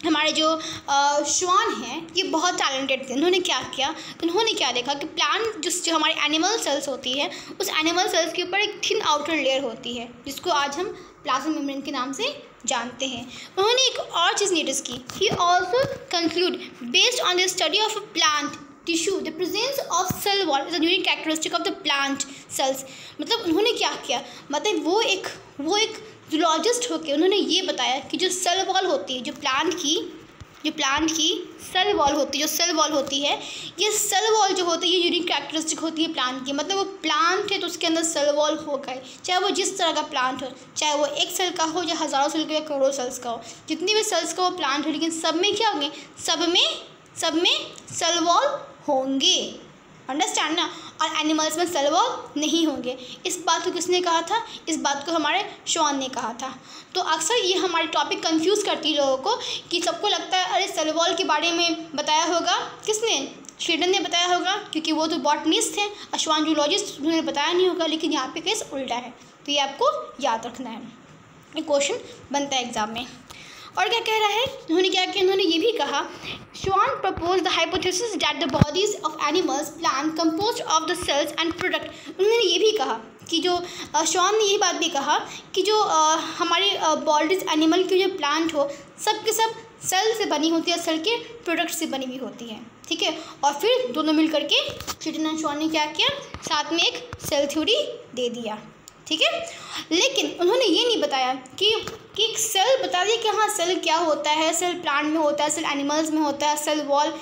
Speaker 1: हमारे जो श्वान हैं ये बहुत टैलेंटेड थे। उन्होंने क्या किया, उन्होंने क्या देखा कि प्लांट जो हमारी एनिमल सेल्स होती है, उस एनिमल सेल्स के ऊपर एक थिन आउटर लेयर होती है जिसको आज हम प्लाज्मा मेम्ब्रेन के नाम से जानते हैं। उन्होंने एक और चीज़ नोटिस की, he also conclude based on the study of a plant tissue the presence of cell wall is a unique characteristic of the plant cells. मतलब उन्होंने क्या किया, मतलब वो एक जूलॉजिस्ट होकर उन्होंने ये बताया कि जो सेल वॉल होती है, जो प्लांट की सेल वॉल होती है, जो सेल वॉल होती है, ये सेल वॉल जो होती है ये यूनिक कैरेक्टरिस्टिक होती है प्लांट की। मतलब वो प्लांट है तो उसके अंदर सेल वॉल होगा ही, चाहे वो जिस तरह का प्लांट हो, चाहे वो एक सेल का हो या हज़ारों सेल का या करोड़ों सेल्स का हो, जितनी भी सेल्स का वो प्लांट हो, लेकिन सब में क्या होंगे, सब में सेल वॉल होंगे। अंडरस्टैंड ना। और एनिमल्स में सेल वॉल नहीं होंगे। इस बात को किसने कहा था, इस बात को हमारे श्वान ने कहा था। तो अक्सर ये हमारे टॉपिक कंफ्यूज करती है लोगों को कि सबको लगता है अरे सेल वॉल के बारे में बताया होगा किसने, श्रीडन ने बताया होगा, क्योंकि वो तो बॉटनिस्ट थे, श्वान जूलॉजिस्ट, उन्होंने बताया नहीं होगा। लेकिन यहाँ पे केस उल्टा है, तो ये आपको याद रखना है, ये क्वेश्चन बनता है एग्जाम में। और क्या कह रहा है, उन्होंने क्या किया, उन्होंने ये भी कहा, Schwann propose the hypothesis that the bodies of animals plant composed of the cells and product. उन्होंने ये भी कहा कि जो श्वान ने ये बात भी कहा कि जो हमारी बॉडीज एनिमल की जो प्लांट हो सब के सब सेल से बनी होती है, सेल के प्रोडक्ट से बनी हुई होती है, ठीक है। और फिर दोनों मिल करके श्रीडन एंड श्वान ने क्या किया, साथ में एक सेल थ्योरी दे दिया, ठीक है। लेकिन उन्होंने ये नहीं बताया कि एक सेल बता दिया कि हाँ सेल क्या होता है, सेल प्लांट में होता है, सेल एनिमल्स में होता है, सेल वॉल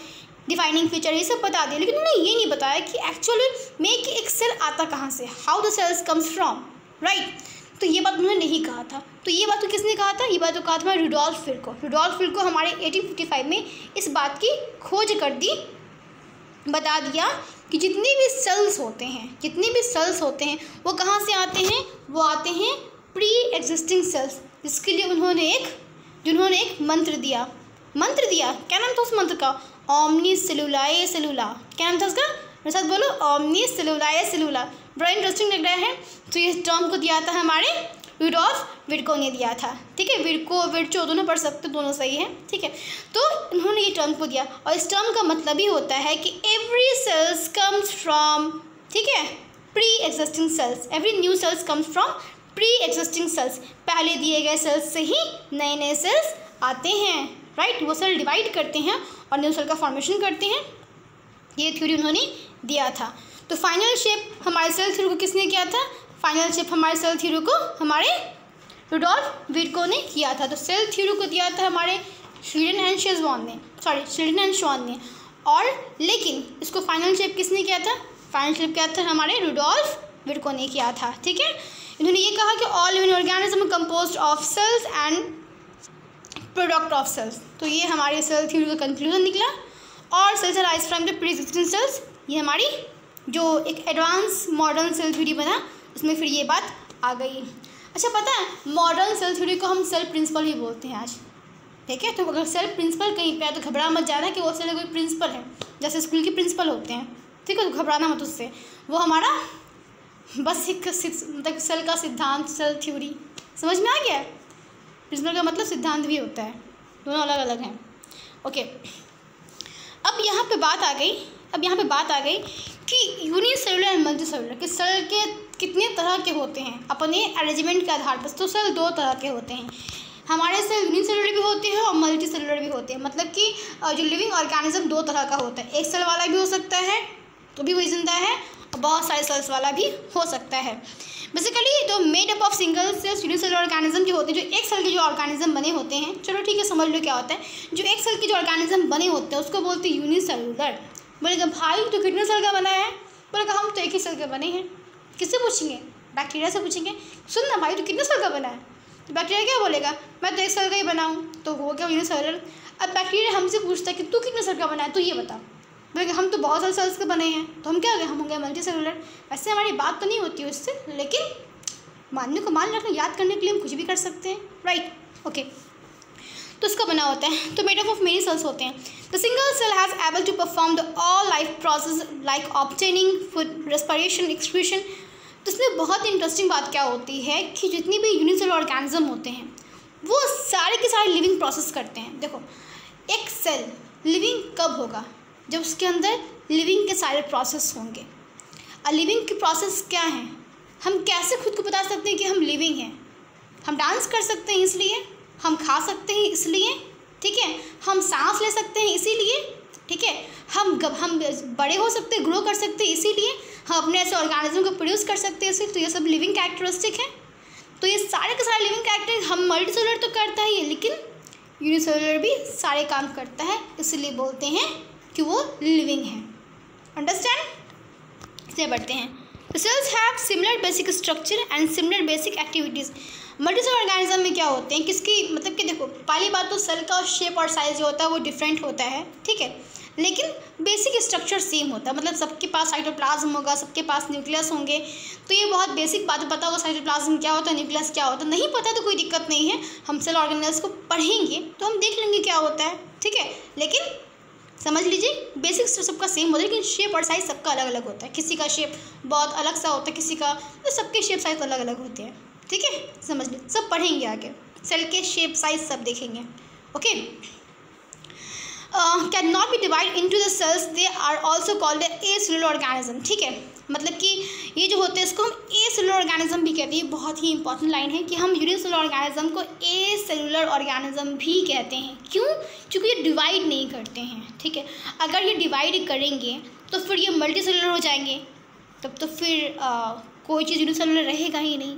Speaker 1: डिफाइनिंग फीचर, ये सब बता दिया। लेकिन उन्होंने ये नहीं बताया कि एक्चुअली में कि एक सेल आता कहाँ से, how the sales comes from, right. तो ये बात उन्होंने नहीं कहा था। तो ये बात तो किसने कहा था, ये बात तो कहा था रुडोल्फ विर्को। रुडोल्फ विर्को हमारे 1855 में इस बात की खोज कर दी, बता दिया कि जितने भी सेल्स होते हैं वो कहाँ से आते हैं, वो आते हैं प्री एग्जिस्टिंग सेल्स। जिसके लिए उन्होंने एक मंत्र दिया, क्या नाम था उस मंत्र का, ओमनी सेलुलाए सेलुला। क्या नाम था उसका, मेरे साथ बोलो, ओमनी सेलुलाए सेलुला। बड़ा इंटरेस्टिंग लग रहा है। तो इस टर्म को दिया था हमारे रुडोल्फ विर्को ने दिया था, ठीक है। विर्को विर्चो दोनों पढ़ सकते, दोनों सही है, ठीक है। तो उन्होंने ये टर्म को दिया, और इस टर्म का मतलब ही होता है कि एवरी सेल्स कम्स फ्रॉम, ठीक है, pre existing sales. Every new sales comes from pre existing sales. पहले दिए गए सेल्स से ही नए सेल्स आते हैं, राइट। वो सेल डिवाइड करते हैं और न्यू सेल का फॉर्मेशन करते हैं। ये थ्योरी उन्होंने दिया था। तो फाइनल शेप हमारे सेल थ्योरी को किसने किया था, फाइनल शेप हमारे सेल थ्योरी को हमारे रुडोल्फ विर्को ने किया था। तो सेल थ्योरी को दिया था हमारे श्रीडन एंड श्वान ने। और लेकिन इसको फाइनल शेप किसने किया था, फाइनल शेप क्या था, हमारे रुडोल्फ विर्को ने किया था, ठीक है। इन्होंने ये कहा कि all living organism composed of cells and product of cells. तो ये हमारे सेल थ्योरी का कंक्लूजन निकला। और cells are rise from the pre existing cells, ये हमारी जो एक एडवांस मॉडर्न सेल थ्योरी बना, उसमें फिर ये बात आ गई। अच्छा, पता है मॉडर्न सेल थ्योरी को हम सेल प्रिंसिपल ही बोलते हैं आज, ठीक है। तो अगर सेल प्रिंसिपल कहीं पे आए तो घबरा मत जाना कि वो सेल कोई प्रिंसिपल है, जैसे स्कूल के प्रिंसिपल होते हैं, ठीक है। तो घबराना मत उससे, वो हमारा बस एक मतलब सेल का सिद्धांत, सेल थ्योरी, समझ में आ गया। प्रिंसिपल का मतलब सिद्धांत भी होता है, दोनों अलग अलग हैं, ओके। अब यहाँ पे बात आ गई कि यूनिसेलुलर एंड मल्टीसेलुलर कि सेल के कितने तरह के होते हैं अपने अरेंजमेंट के आधार पर। तो सेल दो तरह के होते हैं, हमारे सेल यूनिसेलुलर भी होते हैं और मल्टी सेलुलर भी होते हैं। मतलब कि जो लिविंग ऑर्गेनिज्म दो तरह का होता है, एक सेल वाला भी हो सकता है तो भी वही जिंदा है, और बहुत सारे सेल्स वाला भी हो सकता है। बेसिकली जो made up of single cells unicellular organism जो होते हैं, जो एक सेल के जो ऑर्गेनिज्म बने होते हैं, चलो ठीक है समझ लो क्या होता है। जो एक सेल के जो ऑर्गेनिज्म बने होते हैं उसको बोलते हैं यूनिसेलुलर। बोलेगा भाई तो कितने सेल का बना है, बोलेगा हम तो एक ही सेल के बने हैं। किससे पूछेंगे, बैक्टीरिया से पूछेंगे, सुन ना भाई तो कितने सेल का बना है, तो बैक्टीरिया क्या बोलेगा, मैं तो एक सेल का ही बना हूँ, तो हो गया यूनिसेलुलर। अब बैक्टीरिया हमसे पूछता है कि तू कितने सेल का बना है, तो ये बता, बोलेगा हम तो बहुत सारे सेल्स के बने हैं, तो हम क्या हो गए, हम हो गए मल्टी सेलुलर। वैसे हमारी बात तो नहीं होती उससे, लेकिन मानने को मान रखना, याद करने के लिए हम कुछ भी कर सकते हैं, राइट, ओके। तो इसका बना होता है, तो made up of many cells होते हैं। The single cell has able to perform the all life process like obtaining food, respiration, excretion. तो इसमें बहुत इंटरेस्टिंग बात क्या होती है कि जितनी भी यूनिसेलुलर ऑर्गेनिज्म होते हैं वो सारे के सारे लिविंग प्रोसेस करते हैं। देखो एक सेल लिविंग कब होगा? जब उसके अंदर लिविंग के सारे प्रोसेस होंगे। और लिविंग की प्रोसेस क्या है? हम कैसे खुद को बता सकते हैं कि हम लिविंग हैं? हम डांस कर सकते हैं इसलिए, हम खा सकते हैं इसलिए, ठीक है, हम सांस ले सकते हैं इसीलिए, ठीक है, हम बड़े हो सकते हैं, ग्रो कर सकते हैं इसीलिए, हम अपने ऐसे ऑर्गेनिज्म को प्रोड्यूस कर सकते हैं इसलिए। तो ये सब लिविंग कैरेक्टरिस्टिक है। तो ये सारे के सारे लिविंग कैरेक्टर, हम मल्टीसेलुलर तो करता ही है लेकिन यूनिसेलुलर भी सारे काम करता है, इसलिए बोलते हैं कि वो लिविंग है। अंडरस्टैंड? इससे बढ़ते हैं। The cells have similar basic structure and similar basic activities. Multicellular organism में क्या होते हैं, किसकी मतलब कि देखो, पहली बात तो सेल का शेप और साइज जो होता है वो डिफरेंट होता है, ठीक है, लेकिन बेसिक स्ट्रक्चर सेम होता है। मतलब सबके पास साइटोप्लाज्म होगा, सबके पास न्यूक्लियस होंगे। तो ये बहुत बेसिक बात पता होगा, साइटोप्लाज्म क्या होता है, न्यूक्लियस क्या होता है। नहीं पता तो कोई दिक्कत नहीं है, हम सेल ऑर्गेनेल्स को पढ़ेंगे तो हम देख लेंगे क्या होता है, ठीक है। लेकिन समझ लीजिए बेसिक सबका सेम होता है लेकिन शेप और साइज़ सबका अलग अलग होता है। किसी का शेप बहुत अलग सा होता है, किसी का, तो सबके शेप साइज़ अलग अलग होते हैं, ठीक है। समझ लीजिए, सब पढ़ेंगे आगे, सेल के शेप साइज सब देखेंगे। Okay, can not be divide into the cells, they are also called acellular organism, ठीक है। मतलब कि ये जो होते हैं इसको हम एसेलुलर ऑर्गेनिज्म भी कहते हैं। बहुत ही इंपॉर्टेंट लाइन है कि हम यूनिसेलुलर ऑर्गेनिज्म को एसेलुलर ऑर्गेनिज्म भी कहते हैं। क्यों? क्योंकि ये डिवाइड नहीं करते हैं, ठीक है। अगर ये डिवाइड करेंगे तो फिर ये मल्टीसेलुलर हो जाएंगे, तब तो फिर कोई चीज़ यूनिसेलुलर रहेगा ही नहीं,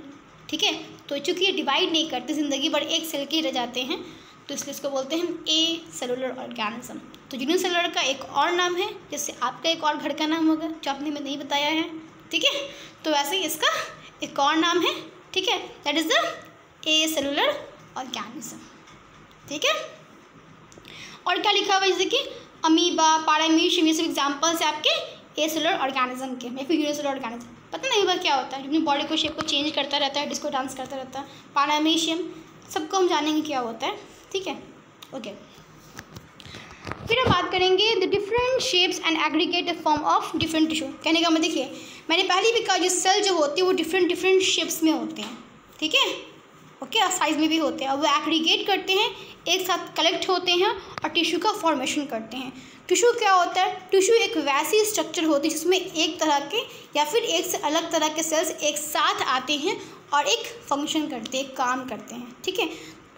Speaker 1: ठीक है। तो चूँकि ये डिवाइड नहीं करते, ज़िंदगी भर एक सेल के रह जाते हैं, तो इसलिए इसको बोलते हैं एसेलुलर ऑर्गेनिज्म। तो यूनिसेलुलर का एक और नाम है, जैसे आपका एक और घर का नाम होगा जो आपने मैं नहीं बताया है, ठीक है। तो वैसे ही इसका एक और नाम है, ठीक है, दैट इज़ द एसेलुलर ऑर्गेनिज्म, ठीक है। और क्या लिखा हुआ है, जैसे कि अमीबा, पारामीशियम, ये सब एग्जाम्पल्स है आपके एसेलुलर ऑर्गेनिज्म के, या फिर यूनिसेलुलर ऑर्गेनिज्म। पता नहीं अमीबा क्या होता है, अपनी बॉडी को शेप को चेंज करता रहता है, डिस्को डांस करता रहता है। पारामीशियम सबको हम जानेंगे क्या होता है, ठीक है। ओके, फिर हम बात करेंगे the different shapes and aggregate form of different tissue. कहने का मैं, देखिए मैंने पहले भी कहा, जो सेल जो होती है वो डिफरेंट शेप्स में होते हैं, ठीक है, ओके, और साइज में भी होते हैं। और वो एग्रीगेट करते हैं, एक साथ कलेक्ट होते हैं और टिश्यू का फॉर्मेशन करते हैं। टिश्यू क्या होता है? टिश्यू एक वैसी स्ट्रक्चर होती है जिसमें एक तरह के या फिर एक से अलग तरह के सेल्स एक साथ आते हैं और एक फंक्शन करते हैं, काम करते हैं, ठीक है।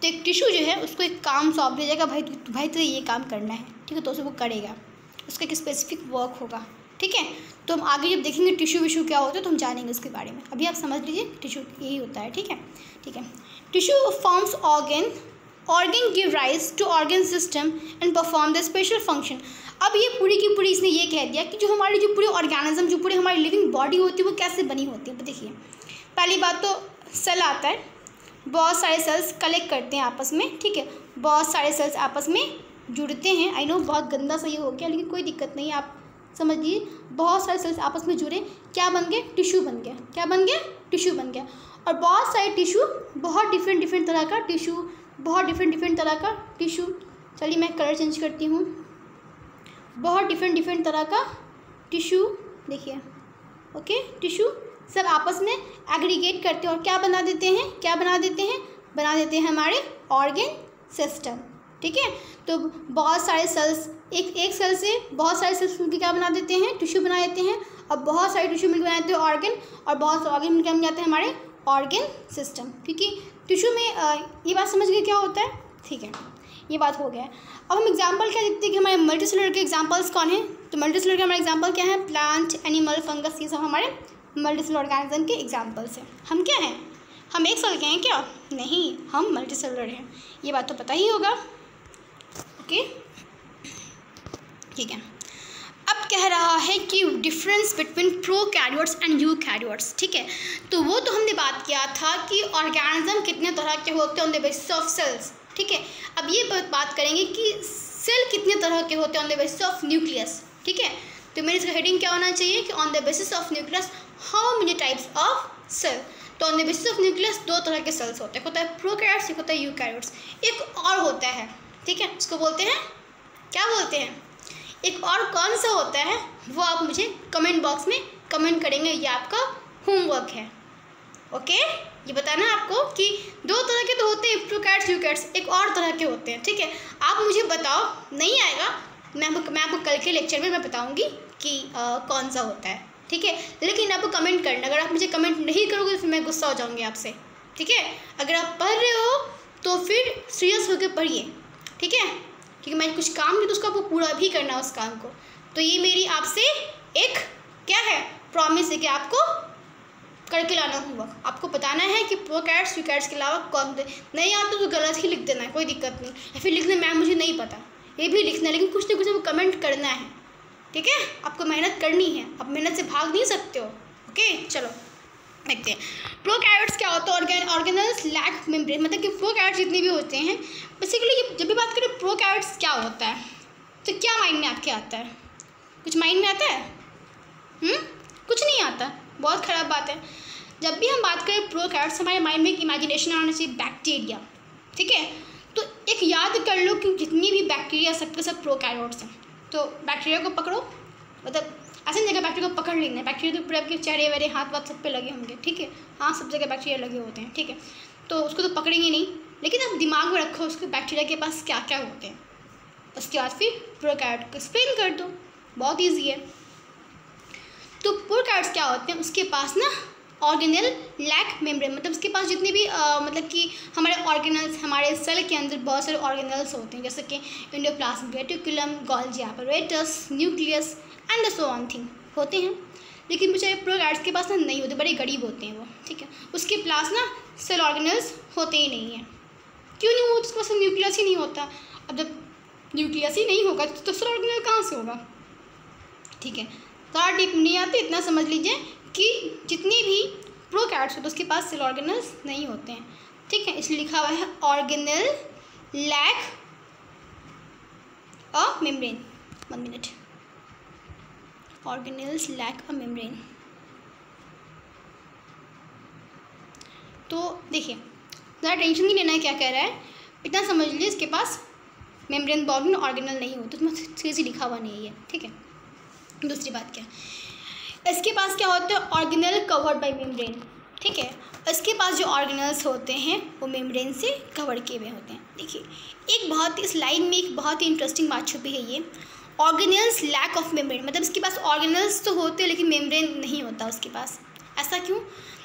Speaker 1: तो एक टिश्यू जो है उसको एक काम सौंप दिया जाएगा, भाई तो ये काम करना है, ठीक है, तो उसे वो करेगा, उसका एक स्पेसिफिक वर्क होगा, ठीक है। तो हम आगे जब देखेंगे टिश्यू विश्यू क्या होता है तो हम जानेंगे उसके बारे में। अभी आप समझ लीजिए टिश्यू यही होता है, ठीक है, ठीक है। Tissue forms organ give rise to organ system and perform the special function. अब ये पूरी की पूरी इसने ये कह दिया कि जो हमारी जो पूरी ऑर्गेनिज्म, जो पूरी हमारी लिविंग बॉडी होती है वो कैसे बनी होती है। देखिए पहली बात तो सेल आता है, बहुत सारे सेल्स कलेक्ट करते हैं आपस में, ठीक है, बहुत सारे सेल्स आपस में जुड़ते हैं। आई नो बहुत गंदा सा ये हो गया लेकिन कोई दिक्कत नहीं, आप समझ लीजिए। बहुत सारे सेल्स आपस में जुड़े, क्या बन गए? टिश्यू बन गया। क्या बन गया? टिश्यू बन गया। और बहुत सारे टिश्यू, बहुत डिफरेंट तरह का टिश्यू, बहुत डिफरेंट तरह का टिश्यू, चलिए मैं कलर चेंज करती हूँ, बहुत डिफरेंट तरह का टिश्यू, देखिए, ओके, टिश्यू सब आपस में एग्रीगेट करते हैं और क्या बना देते हैं? क्या बना देते हैं? बना देते हैं हमारे ऑर्गन सिस्टम, ठीक है। तो बहुत सारे सेल्स, एक सेल से बहुत सारे सेल्स मिलकर क्या बना देते हैं? टिश्यू बना देते हैं। और बहुत सारे टिश्यू मिलकर बना देते हैं ऑर्गन, और बहुत सारे ऑर्गन मिलकर बन जाते हैं हमारे ऑर्गन सिस्टम। क्योंकि टिश्यू में ये बात समझ गए क्या होता है, ठीक है, ये बात हो गया है। अब हम एग्जांपल क्या देखते हैं कि हमारे मल्टीसेलुलर के एग्जांपल्स कौन हैं। तो मल्टीसेलुलर के हमारे एग्जांपल क्या है? प्लांट, एनिमल, फंगस, ये सब हमारे मल्टीसेलुलर ऑर्गेनिज्म के एग्जांपल्स हैं। हम क्या हैं? हम एक सेल के हैं क्या? नहीं, हम मल्टीसेलुलर हैं, ये बात तो पता ही होगा, ओके, ठीक है। अब कह रहा है कि difference between prokaryotes and eukaryotes, ठीक है। तो वो तो हमने बात किया था कि ऑर्गेनिज्म कितने तरह के होते हैं on the basis of cells, ठीक है। अब ये बात करेंगे कि सेल कितने तरह के होते हैं on the basis of nucleus, ठीक है। तो मेरी इसका हेडिंग क्या होना चाहिए कि on the basis of nucleus how many types of cell. तो on the basis of nucleus दो तरह के सेल्स होते हैं, होता है प्रोकैरियोट्स, एक होता है यूकैरियोट्स। एक और होता है, ठीक है, उसको बोलते हैं, क्या बोलते हैं? एक और कौन सा होता है वो आप मुझे कमेंट बॉक्स में कमेंट करेंगे, ये आपका होमवर्क है, ओके, ये बताना आपको कि दो तरह के तो होते हैं प्रोकैरियोट्स यूकैरियोट्स, एक और तरह के होते हैं, ठीक है। आप मुझे बताओ, नहीं आएगा मैं आपको कल के लेक्चर में मैं बताऊंगी कि कौन सा होता है, ठीक है। लेकिन आपको कमेंट करना, अगर आप मुझे कमेंट नहीं करोगे तो फिर मैं गुस्सा हो जाऊँगी आपसे, ठीक है। अगर आप पढ़ रहे हो तो फिर सीरियस होकर पढ़िए, ठीक है, क्योंकि मैं कुछ काम किया तो उसको आपको पूरा भी करना है उस काम को। तो ये मेरी आपसे एक क्या है, प्रॉमिस है कि आपको करके लाना होगा। आपको बताना है कि प्रोकैरियोट्स यूकैरियोट्स के अलावा कौन, नहीं आता तो गलत ही लिख देना है, कोई दिक्कत नहीं, या फिर लिखना मैम मुझे नहीं पता, ये भी लिखना है, लेकिन कुछ ना कुछ आपको कमेंट करना है, ठीक है। आपको मेहनत करनी है, आप मेहनत से भाग नहीं सकते हो, ओके। चलो देखते हैं प्रोकैरियोट्स क्या होता है। ऑर्गेनल्स लैक मेम्ब्रेन, मतलब कि प्रोकैरियोट्स जितने भी होते हैं बेसिकली, जब भी बात करें प्रोकैरियोट्स क्या होता है तो क्या माइंड में आपके आता है, कुछ माइंड में आता है? कुछ नहीं आता, बहुत ख़राब बात है। जब भी हम बात करें प्रोकैरियोट्स, हमारे माइंड में एक इमेजिनेशन आना चाहिए बैक्टीरिया, ठीक है। तो एक याद कर लो कि जितनी भी बैक्टीरिया सबके सब प्रोकैरियोट्स हैं। तो बैक्टीरिया को पकड़ो, मतलब ऐसे नहीं जगह बैक्टीरिया को पकड़ लेना है, बैक्टीरिया तो पूरे आपके चेहरे वेरे हाथ वाथ सब पे लगे होंगे, ठीक है। हाँ, सब जगह बैक्टीरिया लगे होते हैं, ठीक है। तो उसको तो पकड़ेंगे नहीं, लेकिन आप दिमाग में रखो उसके बैक्टीरिया के पास क्या क्या होते हैं। उसके बाद फिर प्रोकैरियोट को एक्सप्लेन कर दो, बहुत ईजी है। तो प्रोकैरियोट्स क्या होते हैं, उसके पास ना ऑर्गेनेल लैक मेम्ब्रेन, मतलब उसके पास जितने भी मतलब कि हमारे ऑर्गेनल्स, हमारे सेल के अंदर बहुत सारे ऑर्गेनल्स होते हैं, जैसे कि endoplasmic reticulum, Golgi apparatus, nucleus and so on thing होते हैं। लेकिन बेचारे प्रोकैरियोट्स के पास ना नहीं होते, बड़े गरीब होते हैं वो, ठीक है। उसके पास ना सेल ऑर्गेनल्स होते ही नहीं हैं। क्यों नहीं होता? उसके पास न्यूक्लियस ही नहीं होता। अब जब न्यूक्लियस ही नहीं होगा तो सेल ऑर्गेनल कहाँ से होगा, ठीक है। ज़्यादा डीप नहीं आते, इतना समझ लीजिए कि जितनी भी प्रोकैरियोट्स होते हैं उसके पास सेल ऑर्गेनल्स नहीं होते हैं, ठीक है। इसलिए लिखा हुआ है organelle lack a membrane. 1 minute, organelles lack a membrane. तो देखिए, ज़्यादा टेंशन नहीं लेना है क्या कह रहा है, इतना समझ लीजिए इसके पास मेम्ब्रेन बाउंड ऑर्गेनल नहीं होते, उसमें सीधी लिखा हुआ नहीं है, ठीक है। दूसरी बात क्या, इसके पास क्या होता है, ऑर्गेनल कवर्ड बाय मेम्ब्रेन, ठीक है। इसके पास जो ऑर्गेनल्स होते हैं वो मेम्ब्रेन से कवर किए हुए होते हैं। देखिए, एक बहुत इस लाइन में एक बहुत ही इंटरेस्टिंग बात छुपी है, ये ऑर्गेनल्स लैक ऑफ मेम्ब्रेन, मतलब इसके पास ऑर्गेनल्स तो होते हैं लेकिन मेम्ब्रेन नहीं होता उसके पास। ऐसा क्यों?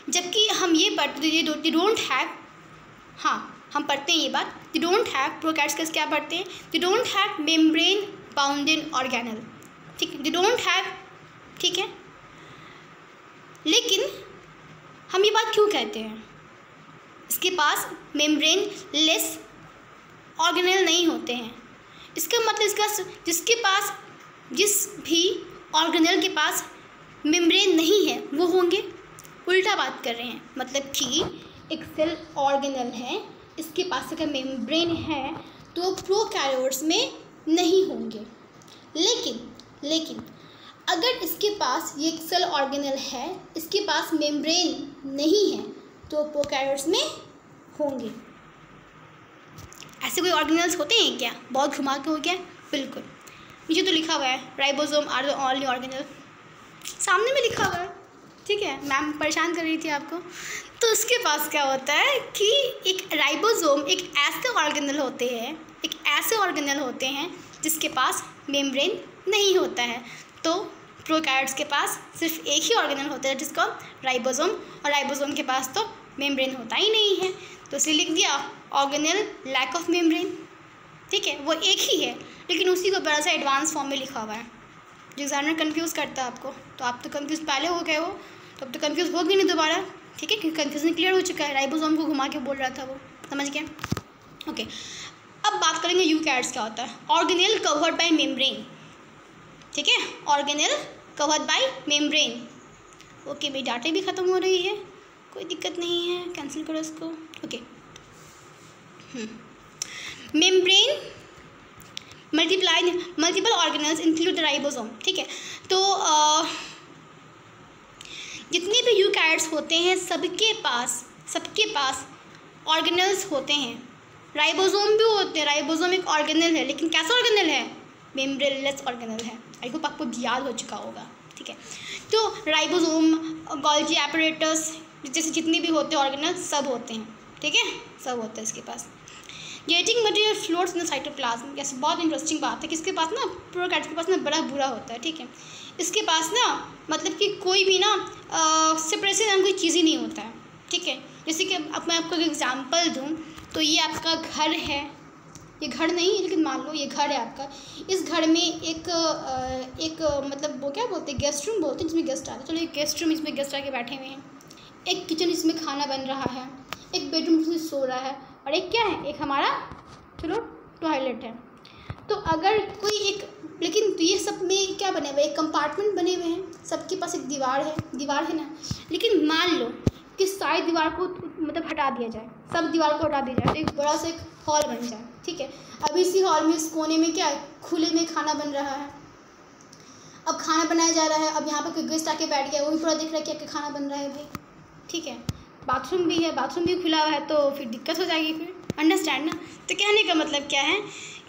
Speaker 1: जबकि हम ये पढ़ते ये डोंट हैव, हाँ हम पढ़ते हैं ये बात, दे डोंट हैव, प्रोकैरियोट्स क्या पढ़ते हैं, they don't have membrane bounded organelle, ठीक है, दे डोंट हैव, ठीक है। लेकिन हम ये बात क्यों कहते हैं, इसके पास मेम्ब्रेन लेस ऑर्गेनल नहीं होते हैं। इसका मतलब इसका जिसके पास जिस भी ऑर्गेनल के पास मेम्ब्रेन नहीं है वो होंगे, उल्टा बात कर रहे हैं। मतलब कि एक सेल ऑर्गेनल है, इसके पास अगर मेम्ब्रेन है तो प्रोकैरियोट्स में नहीं होंगे। लेकिन अगर इसके पास ये एक सेल ऑर्गेनल है, इसके पास मेम्ब्रेन नहीं है तो प्रोकैरियोट्स में होंगे। ऐसे कोई ऑर्गेनल्स होते हैं क्या? बहुत घुमा के हो गया, बिल्कुल। नीचे तो लिखा हुआ है ribosome are the only organelle, सामने में लिखा हुआ है, ठीक है। मैम परेशान कर रही थी आपको। तो उसके पास क्या होता है कि एक राइबोसोम एक ऐसे ऑर्गेनल होते हैं जिसके पास मेम्ब्रेन नहीं होता है। तो प्रोकैरियोट्स के पास सिर्फ एक ही ऑर्गेनल होता है जिसका राइबोसोम, और राइबोसोम के पास तो मेम्ब्रेन होता ही नहीं है, तो इसलिए लिख दिया ऑर्गेनल लैक ऑफ मेम्ब्रेन, ठीक है। वो एक ही है लेकिन उसी को बड़ा सा एडवांस फॉर्म में लिखा हुआ है। जो एग्जामिनर कन्फ्यूज़ करता है आपको, तो आप तो कन्फ्यूज़ पहले हो गए हो, तो अब तो कन्फ्यूज़ होगी नहीं दोबारा, ठीक है, क्योंकि कन्फ्यूजन क्लियर हो चुका है। राइबोसोम को घुमा के बोल रहा था वो, समझ गया, ओके। अब बात करेंगे यूकैरियोट्स क्या होता है। ऑर्गेनेल कवर्ड बाय मेम्ब्रेन, ठीक है, organelle covered by membrane. Okay, मेरी डाटा भी ख़त्म हो रही है, कोई दिक्कत नहीं है, कैंसिल करो इसको, okay. Membrane multiple organelles include the ribosome, ठीक है। तो जितने भी यूकैरियोट्स होते हैं सबके पास ऑर्गेनल्स होते हैं, राइबोसोम भी होते हैं। राइबोसोम एक ऑर्गेनल है, लेकिन कैसा ऑर्गेनल है? मेम्ब्रेनलेस ऑर्गेनल है। आई होप आपको याद हो चुका होगा, ठीक है। तो राइबोसोम, गोल्गी एपैरेटस, जैसे जितने भी होते हैं ऑर्गेनल सब होते हैं, ठीक है, सब होता है इसके पास। Genetic material floats in cytoplasm, जैसे बहुत इंटरेस्टिंग बात है कि इसके पास ना प्रोकैरियोट्स के पास ना बड़ा बुरा होता है, ठीक है, इसके पास ना मतलब कि कोई भी ना सेपरेशन नाम कोई चीज़ ही नहीं होता है, ठीक है। जैसे कि अब मैं आपको एक एग्जांपल दूं तो ये आपका घर है, ये घर नहीं है लेकिन मान लो ये घर है आपका, इस घर में एक मतलब वो क्या बोलते हैं, गेस्ट रूम बोलते हैं, जिसमें गेस्ट आते हैं, चलो एक गेस्ट रूम, इसमें गेस्ट आके बैठे हुए हैं, एक किचन इसमें खाना बन रहा है, एक बेडरूम इसमें सो रहा है, और एक क्या है, एक हमारा चलो टॉयलेट है। तो अगर कोई एक, लेकिन तो ये सब में क्या बने हुए, एक कंपार्टमेंट बने हुए हैं, सबके पास एक दीवार है ना, लेकिन मान लो कि सारी दीवार को मतलब हटा दिया जाए, सब दीवार को हटा दिया जाए तो एक बड़ा सा एक हॉल बन जाए, ठीक है। अभी इसी हॉल में इस कोने में क्या है, खुले में खाना बन रहा है, अब खाना बनाया जा रहा है, अब यहाँ पर कोई गेस्ट आके बैठ गया, वो भी पूरा देख रहा है क्या खाना बन रहा है भाई, ठीक है। बाथरूम भी है, बाथरूम भी खुला हुआ है तो फिर दिक्कत हो जाएगी, फिर अंडरस्टैंड ना। तो कहने का मतलब क्या है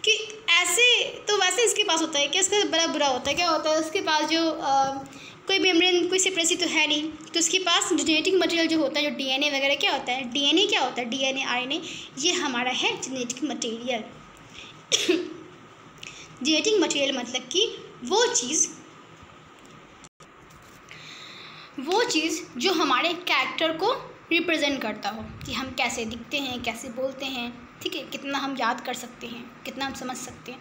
Speaker 1: कि ऐसे तो वैसे इसके पास होता है कि इसका बड़ा बुरा होता है, क्या होता है उसके पास जो कोई मेम्ब्रेन कोई सेपरेसी तो है नहीं, तो उसके पास जो जेनेटिक मटेरियल जो होता है, जो डीएनए वगैरह क्या होता है, डीएनए क्या होता है, डीएनए आरएनए, ये हमारा है जेनेटिक मटेरियल। जेनेटिक मटेरियल मतलब कि वो चीज़ जो हमारे कैरेक्टर को रिप्रेजेंट करता हो, कि हम कैसे दिखते हैं, कैसे बोलते हैं, ठीक है, कितना हम याद कर सकते हैं, कितना हम समझ सकते हैं,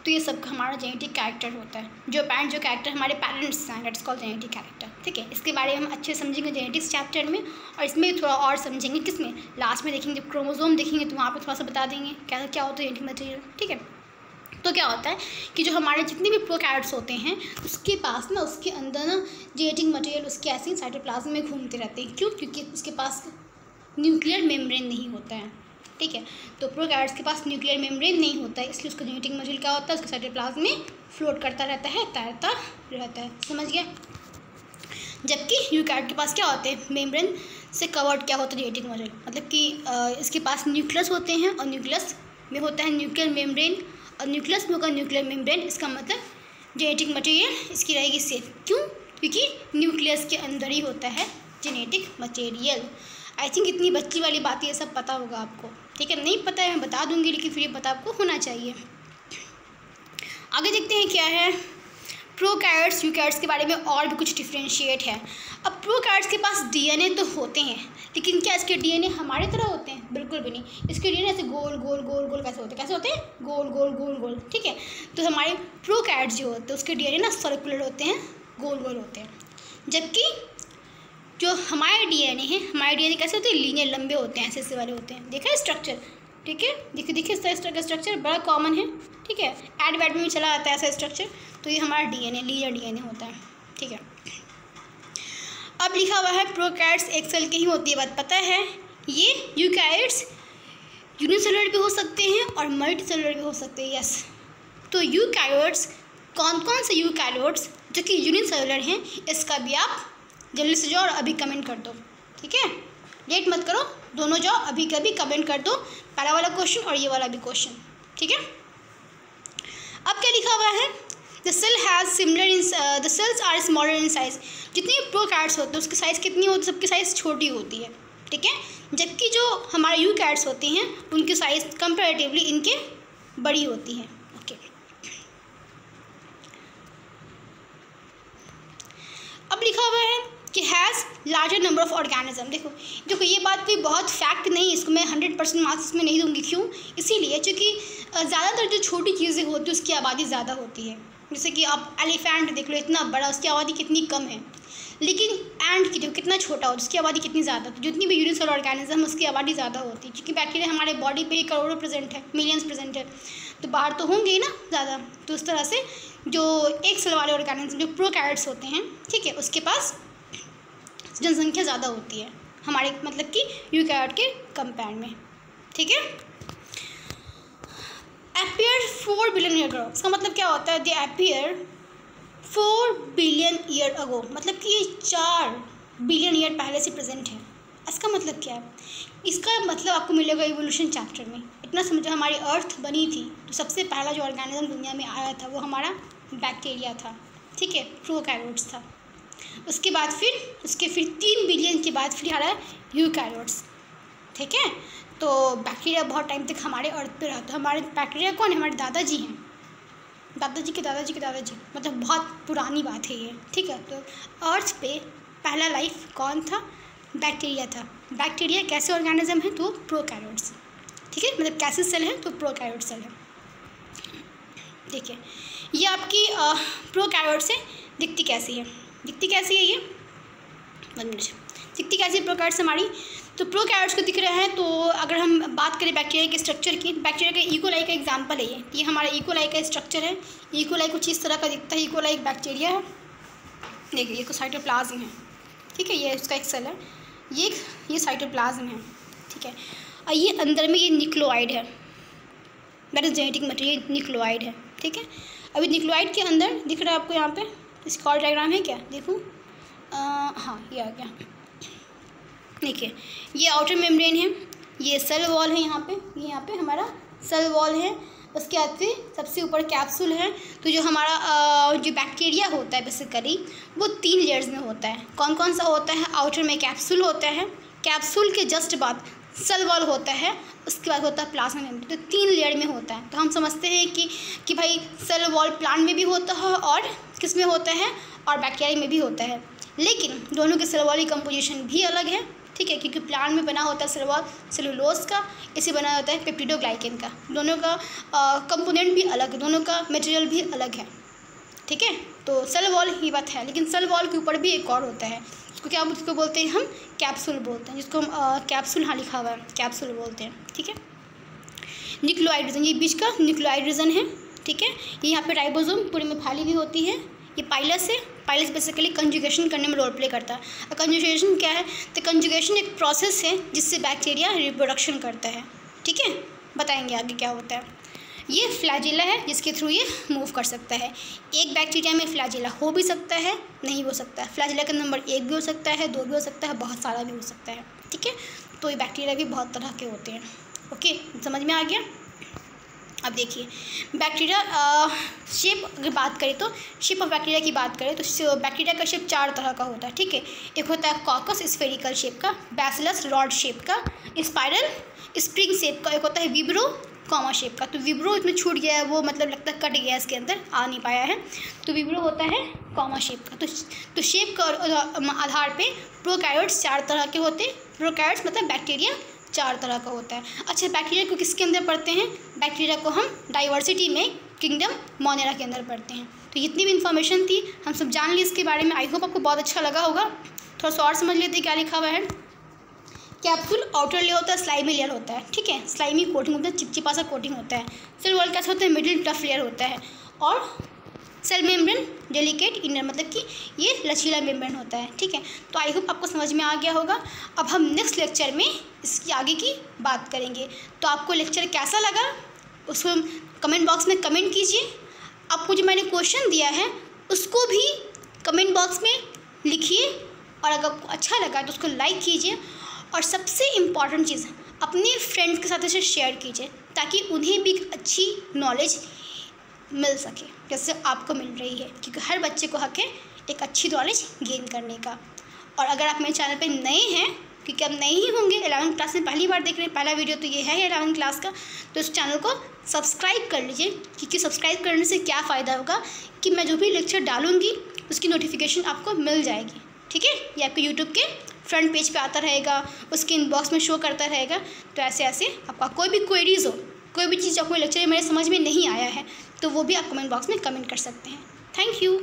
Speaker 1: तो ये सब हमारा जेनेटिक कैरेक्टर होता है। जो कैरेक्टर हमारे पेरेंट्स हैं, दैट्स कॉल्ड जेनेटिक कैरेक्टर, ठीक है। इसके बारे में हम अच्छे समझेंगे जेनेटिक्स चैप्टर में, और इसमें थोड़ा और समझेंगे किसमें, लास्ट में देखेंगे, क्रोमोसोम देखेंगे तो वहाँ पर थोड़ा सा बता देंगे क्या क्या होता है जेनेटिक मटेरियल, ठीक है। तो क्या होता है कि जो हमारे जितने भी प्रोकैरियोट्स होते हैं उसके पास ना, उसके अंदर ना जेनेटिक मटेरियल उसके ऐसे ही साइटोप्लाज्म में घूमते रहते हैं। क्यों? क्योंकि उसके पास न्यूक्लियर मेम्ब्रेन नहीं होता है, ठीक है। तो प्रोकैरियोट्स के पास न्यूक्लियर मेम्ब्रेन नहीं होता है, इसलिए उसका जेनेटिक मटेरियल क्या होता है, उसके साइटोप्लाज्म में फ्लोट करता रहता है, तैरता रहता है, समझ गया। जबकि यूकैरियोट के पास क्या होते हैं, मेम्ब्रेन से कवर्ड क्या होता है जेनेटिक मटेरियल, मतलब कि इसके पास न्यूक्लियस होते हैं, और न्यूक्लियस में होता है न्यूक्लियर मेम्ब्रेन, और न्यूक्लियस में होगा न्यूक्लियर मेम्ब्रेन, इसका मतलब जेनेटिक मटेरियल इसकी रहेगी सेफ। क्यों? क्योंकि न्यूक्लियस के अंदर ही होता है जेनेटिक मटेरियल। आई थिंक इतनी बच्ची वाली बात ये सब पता होगा आपको, ठीक है। नहीं पता है मैं बता दूंगी, लेकिन फिर ये पता आपको होना चाहिए। आगे देखते हैं क्या है, प्रोकैरियोट्स यूकैरियोट्स के बारे में और भी कुछ डिफ्रेंशिएट है। अब प्रोकैरियोट्स के पास डीएनए तो होते हैं, लेकिन क्या इसके डीएनए हमारे तरह होते हैं? बिल्कुल भी नहीं। इसके डीएनए ऐसे गोल गोल गोल गोल कैसे होते हैं? कैसे होते हैं? गोल गोल गोल गोल, ठीक है। तो हमारे प्रोकैरियोट्स जो होते हैं उसके डीएनए ना सर्कुलर होते हैं, गोल गोल होते हैं। जबकि जो हमारे डीएनए हैं, हमारे डीएनए कैसे होते हैं? लीनियर, लंबे होते हैं, ऐसे ऐसे वाले होते हैं। देखा है स्ट्रक्चर, ठीक है। देखिए इस तरह का स्ट्रक्चर बड़ा कॉमन है, ठीक है। एड वैड में भी चला आता है ऐसा स्ट्रक्चर। तो ये हमारा डीएनए, लीनियर डीएनए होता है, ठीक है। अब लिखा हुआ है प्रोकैरियोट्स एक सेल के ही होती है, बात पता है। ये यूकैरियोट्स यूनिसेलुलर भी हो सकते हैं और मल्टीसेलुलर भी हो सकते हैं, यस। तो यूकैरियोट्स कौन कौन से यूकैरियोट्स जो कि यूनिसेलुलर हैं, इसका भी आप जल्दी से जाओ और अभी कमेंट कर दो, ठीक है। लेट मत करो, दोनों जाओ अभी कभी कमेंट कर दो, पहला वाला क्वेश्चन और ये वाला भी क्वेश्चन, ठीक है। अब क्या लिखा हुआ है, the cell has similar in the cells are smaller in size. जितनी प्रोकैरियोट्स होते हैं उसकी साइज़ कितनी होती है? सबकी साइज़ छोटी होती है, ठीक है। जबकि जो हमारे यूकैरियोट्स होते हैं उनकी साइज़ कंपैरेटिवली इनके बड़ी होती है, ओके। अब लिखा हुआ है कि has larger number of organism. देखो ये बात भी बहुत फैक्ट नहीं, इसको मैं 100% मार्क्स में नहीं दूंगी। क्यों? इसीलिए क्योंकि ज़्यादातर जो छोटी चीज़ें होती हैं उसकी आबादी ज़्यादा होती है। जैसे कि आप एलिफेंट देख लो, इतना बड़ा, उसकी आबादी कितनी कम है। लेकिन एंट की देखो कितना छोटा हो, उसकी आबादी कितनी ज़्यादा। तो जितनी भी यूनिसेलुलर ऑर्गेनिज्म उसकी आबादी ज़्यादा होती है, क्योंकि बैक्टीरिया हमारे बॉडी पे ही करोड़ों प्रेजेंट है, मिलियंस प्रेजेंट है, तो बाहर तो होंगे ही ना ज़्यादा। तो उस तरह से जो एक सेल वाले ऑर्गेनिज्म जो प्रोकैरियोट्स होते हैं, ठीक है, उसके पास जनसंख्या ज़्यादा होती है हमारे मतलब कि यूकैरियोट के कंपेयर में, ठीक है। अपीयर 4 बिलियन ईयर अगो, इसका मतलब क्या होता है? दे अपीयर 4 बिलियन ईयर अगो, मतलब कि ये 4 बिलियन ईयर पहले से प्रेजेंट है। इसका मतलब क्या है? इसका मतलब आपको मिलेगा इवोल्यूशन चैप्टर में। इतना समझो, हमारी अर्थ बनी थी तो सबसे पहला जो ऑर्गेनिज्म दुनिया में आया था वो हमारा बैक्टीरिया था, ठीक है, प्रोकैरियोट्स था। उसके बाद फिर 3 बिलियन के बाद फिर आ रहा है यूकैरियोट्स, ठीक है। तो बैक्टीरिया बहुत टाइम तक हमारे अर्थ पे रहा। तो हमारे बैक्टीरिया कौन है? हमारे दादाजी हैं, दादाजी के दादाजी के दादाजी, मतलब बहुत पुरानी बात है ये, ठीक है। तो अर्थ पे पहला लाइफ कौन था? बैक्टीरिया था। बैक्टीरिया कैसे ऑर्गेनिज्म है? तो प्रोकैरियोट्स, ठीक है, मतलब कैसे सेल है? तो प्रोकैरियोट सेल है। देखिए ये आपकी प्रोकैरियोट्स है। दिखती कैसी है? दिखती कैसी है ये? 1 मिनट। दिखती कैसी है प्रोकैरियोट्स हमारी? तो प्रोकैरियोट्स को दिख रहा है। तो अगर हम बात करें बैक्टीरिया के स्ट्रक्चर की, बैक्टीरिया का इकोलाई का एग्जांपल है ये हमारा इकोलाई का स्ट्रक्चर है। इकोलाई कुछ इस तरह का दिखता है। इकोलाई एक बैक्टीरिया है, देखिए ये साइटोप्लाज्म है, ठीक है, ये उसका एक सेल है, ये साइटोप्लाज्म है, ठीक है। और ये अंदर में ये न्यूक्लियोइड है, that is genetic material, nucleoid है, ठीक है। अभी न्यूक्लियोइड के अंदर दिख रहा है आपको यहाँ पे, इसका और डायग्राम है क्या? देखो हाँ ये आ गया, देखिए ये आउटर मेम्ब्रेन है, ये सेल वॉल है, यहाँ पे हमारा सेल वॉल है। उसके बाद फिर सबसे ऊपर कैप्सूल है। तो जो हमारा जो बैक्टीरिया होता है बेसिकली वो 3 लेयर्स में होता है। कौन कौन सा होता है? आउटर में कैप्सूल होता है, कैप्सूल के जस्ट बाद सेल वॉल होता है, उसके बाद होता है प्लाज्मा मेम्ब्रेन। तो 3 लेयर में होता है। तो हम समझते हैं कि भाई सेल वॉल प्लांट में भी होता है और किस में होता है, और बैक्टीरिया में भी होता है। लेकिन दोनों के सेल वॉल की कंपोजिशन भी अलग है, ठीक है, क्योंकि प्लांट में बना होता है सेल वॉल सेलुलोज का, इसे बना होता है पेप्टिडोग्लाइकेन का। दोनों का कंपोनेंट भी अलग है, दोनों का मटेरियल भी अलग है, ठीक है। तो सेल वॉल ही बात है, लेकिन सेल वॉल के ऊपर भी एक और होता है, उसको बोलते हैं हम कैप्सूल बोलते हैं, जिसको हम कैप्सूल हाँ लिखा हुआ है, कैप्सूल बोलते हैं, ठीक है। न्यूक्लियोइड रीजन, ये बीच का न्यूक्लियोइड रीजन है, ठीक है। ये यहाँ पे राइबोसोम पूरे में फैली हुई होती है। ये पाइलस है, पाइलस बेसिकली कंजुगेशन करने में रोल प्ले करता है। और कंजुगेशन क्या है? तो कंजुगेशन एक प्रोसेस है जिससे बैक्टीरिया रिप्रोडक्शन करता है, ठीक है। बताएंगे आगे क्या होता है। ये फ्लैजिला है जिसके थ्रू ये मूव कर सकता है। एक बैक्टीरिया में फ्लैजिला हो भी सकता है, नहीं हो सकता है। फ्लैजिला का नंबर 1 भी हो सकता है, 2 भी हो सकता है, बहुत सारा भी हो सकता है, ठीक है। तो ये बैक्टीरिया भी बहुत तरह के होते हैं, ओके, समझ में आ गया। अब देखिए बैक्टीरिया शेप अगर बात करें तो शेप ऑफ बैक्टीरिया की बात करें तो बैक्टीरिया का शेप 4 तरह का होता है, ठीक है। एक होता है कॉकस स्फेरिकल शेप का, बैसिलस रॉड शेप का, स्पाइरल स्प्रिंग शेप का, एक होता है विब्रो कॉमा शेप का। तो विब्रो इसमें छूट गया है, वो मतलब लगता है कट गया, इसके अंदर आ नहीं पाया है। तो विब्रो होता है कॉमा शेप का। तो शेप का आधार पे प्रोकैरियोट्स 4 तरह के होते हैं। प्रोकैरियोट्स मतलब बैक्टीरिया 4 तरह का होता है। अच्छा, बैक्टीरिया को किसके अंदर पढ़ते हैं? बैक्टीरिया को हम डाइवर्सिटी में किंगडम मोनेरा के अंदर पढ़ते हैं। तो जितनी भी इन्फॉर्मेशन थी हम सब जान ली इसके बारे में। आई होप आपको बहुत अच्छा लगा होगा। थोड़ा सा और समझ लेते हैं क्या लिखा हुआ है। कैप्सूल आउटर लेयर होता है, स्लाइमी लेयर होता है, ठीक है, स्लाइमी कोटिंग होता है, चिपचिपा सा कोटिंग होता है। सेल वॉल कैसा होता है? मिडिल टफ लेयर होता है। और सेल मेम्ब्रेन डेलिकेट इनर, मतलब कि ये लचीला मेम्ब्रेन होता है, ठीक है। तो आई होप आपको समझ में आ गया होगा। अब हम नेक्स्ट लेक्चर में इसकी आगे की बात करेंगे। तो आपको लेक्चर कैसा लगा उसको कमेंट बॉक्स में कमेंट कीजिए। आपको जो मैंने क्वेश्चन दिया है उसको भी कमेंट बॉक्स में लिखिए, और अगर आपको अच्छा लगा तो उसको लाइक कीजिए। और सबसे इम्पॉर्टेंट चीज़, अपने फ्रेंड्स के साथ इसे शेयर कीजिए ताकि उन्हें भी अच्छी नॉलेज मिल सके जैसे आपको मिल रही है, क्योंकि हर बच्चे को हक है एक अच्छी नॉलेज गेन करने का। और अगर आप मेरे चैनल पे नए हैं, क्योंकि अब नए ही होंगे, 11वीं क्लास में पहली बार देख रहे हैं, पहला वीडियो तो ये है 11वीं क्लास का, तो इस चैनल को सब्सक्राइब कर लीजिए। क्योंकि सब्सक्राइब करने से क्या फ़ायदा होगा कि मैं जो भी लेक्चर डालूँगी उसकी नोटिफिकेशन आपको मिल जाएगी, ठीक है। ये आपके यूट्यूब के फ्रंट पेज पे आता रहेगा, उसके इनबॉक्स में शो करता रहेगा। तो ऐसे ऐसे आपका कोई भी क्वेरीज़ हो, कोई भी चीज़ आपको लेक्चर में मेरे समझ में नहीं आया है, तो वो भी आप कमेंट बॉक्स में कमेंट कर सकते हैं। Thank you.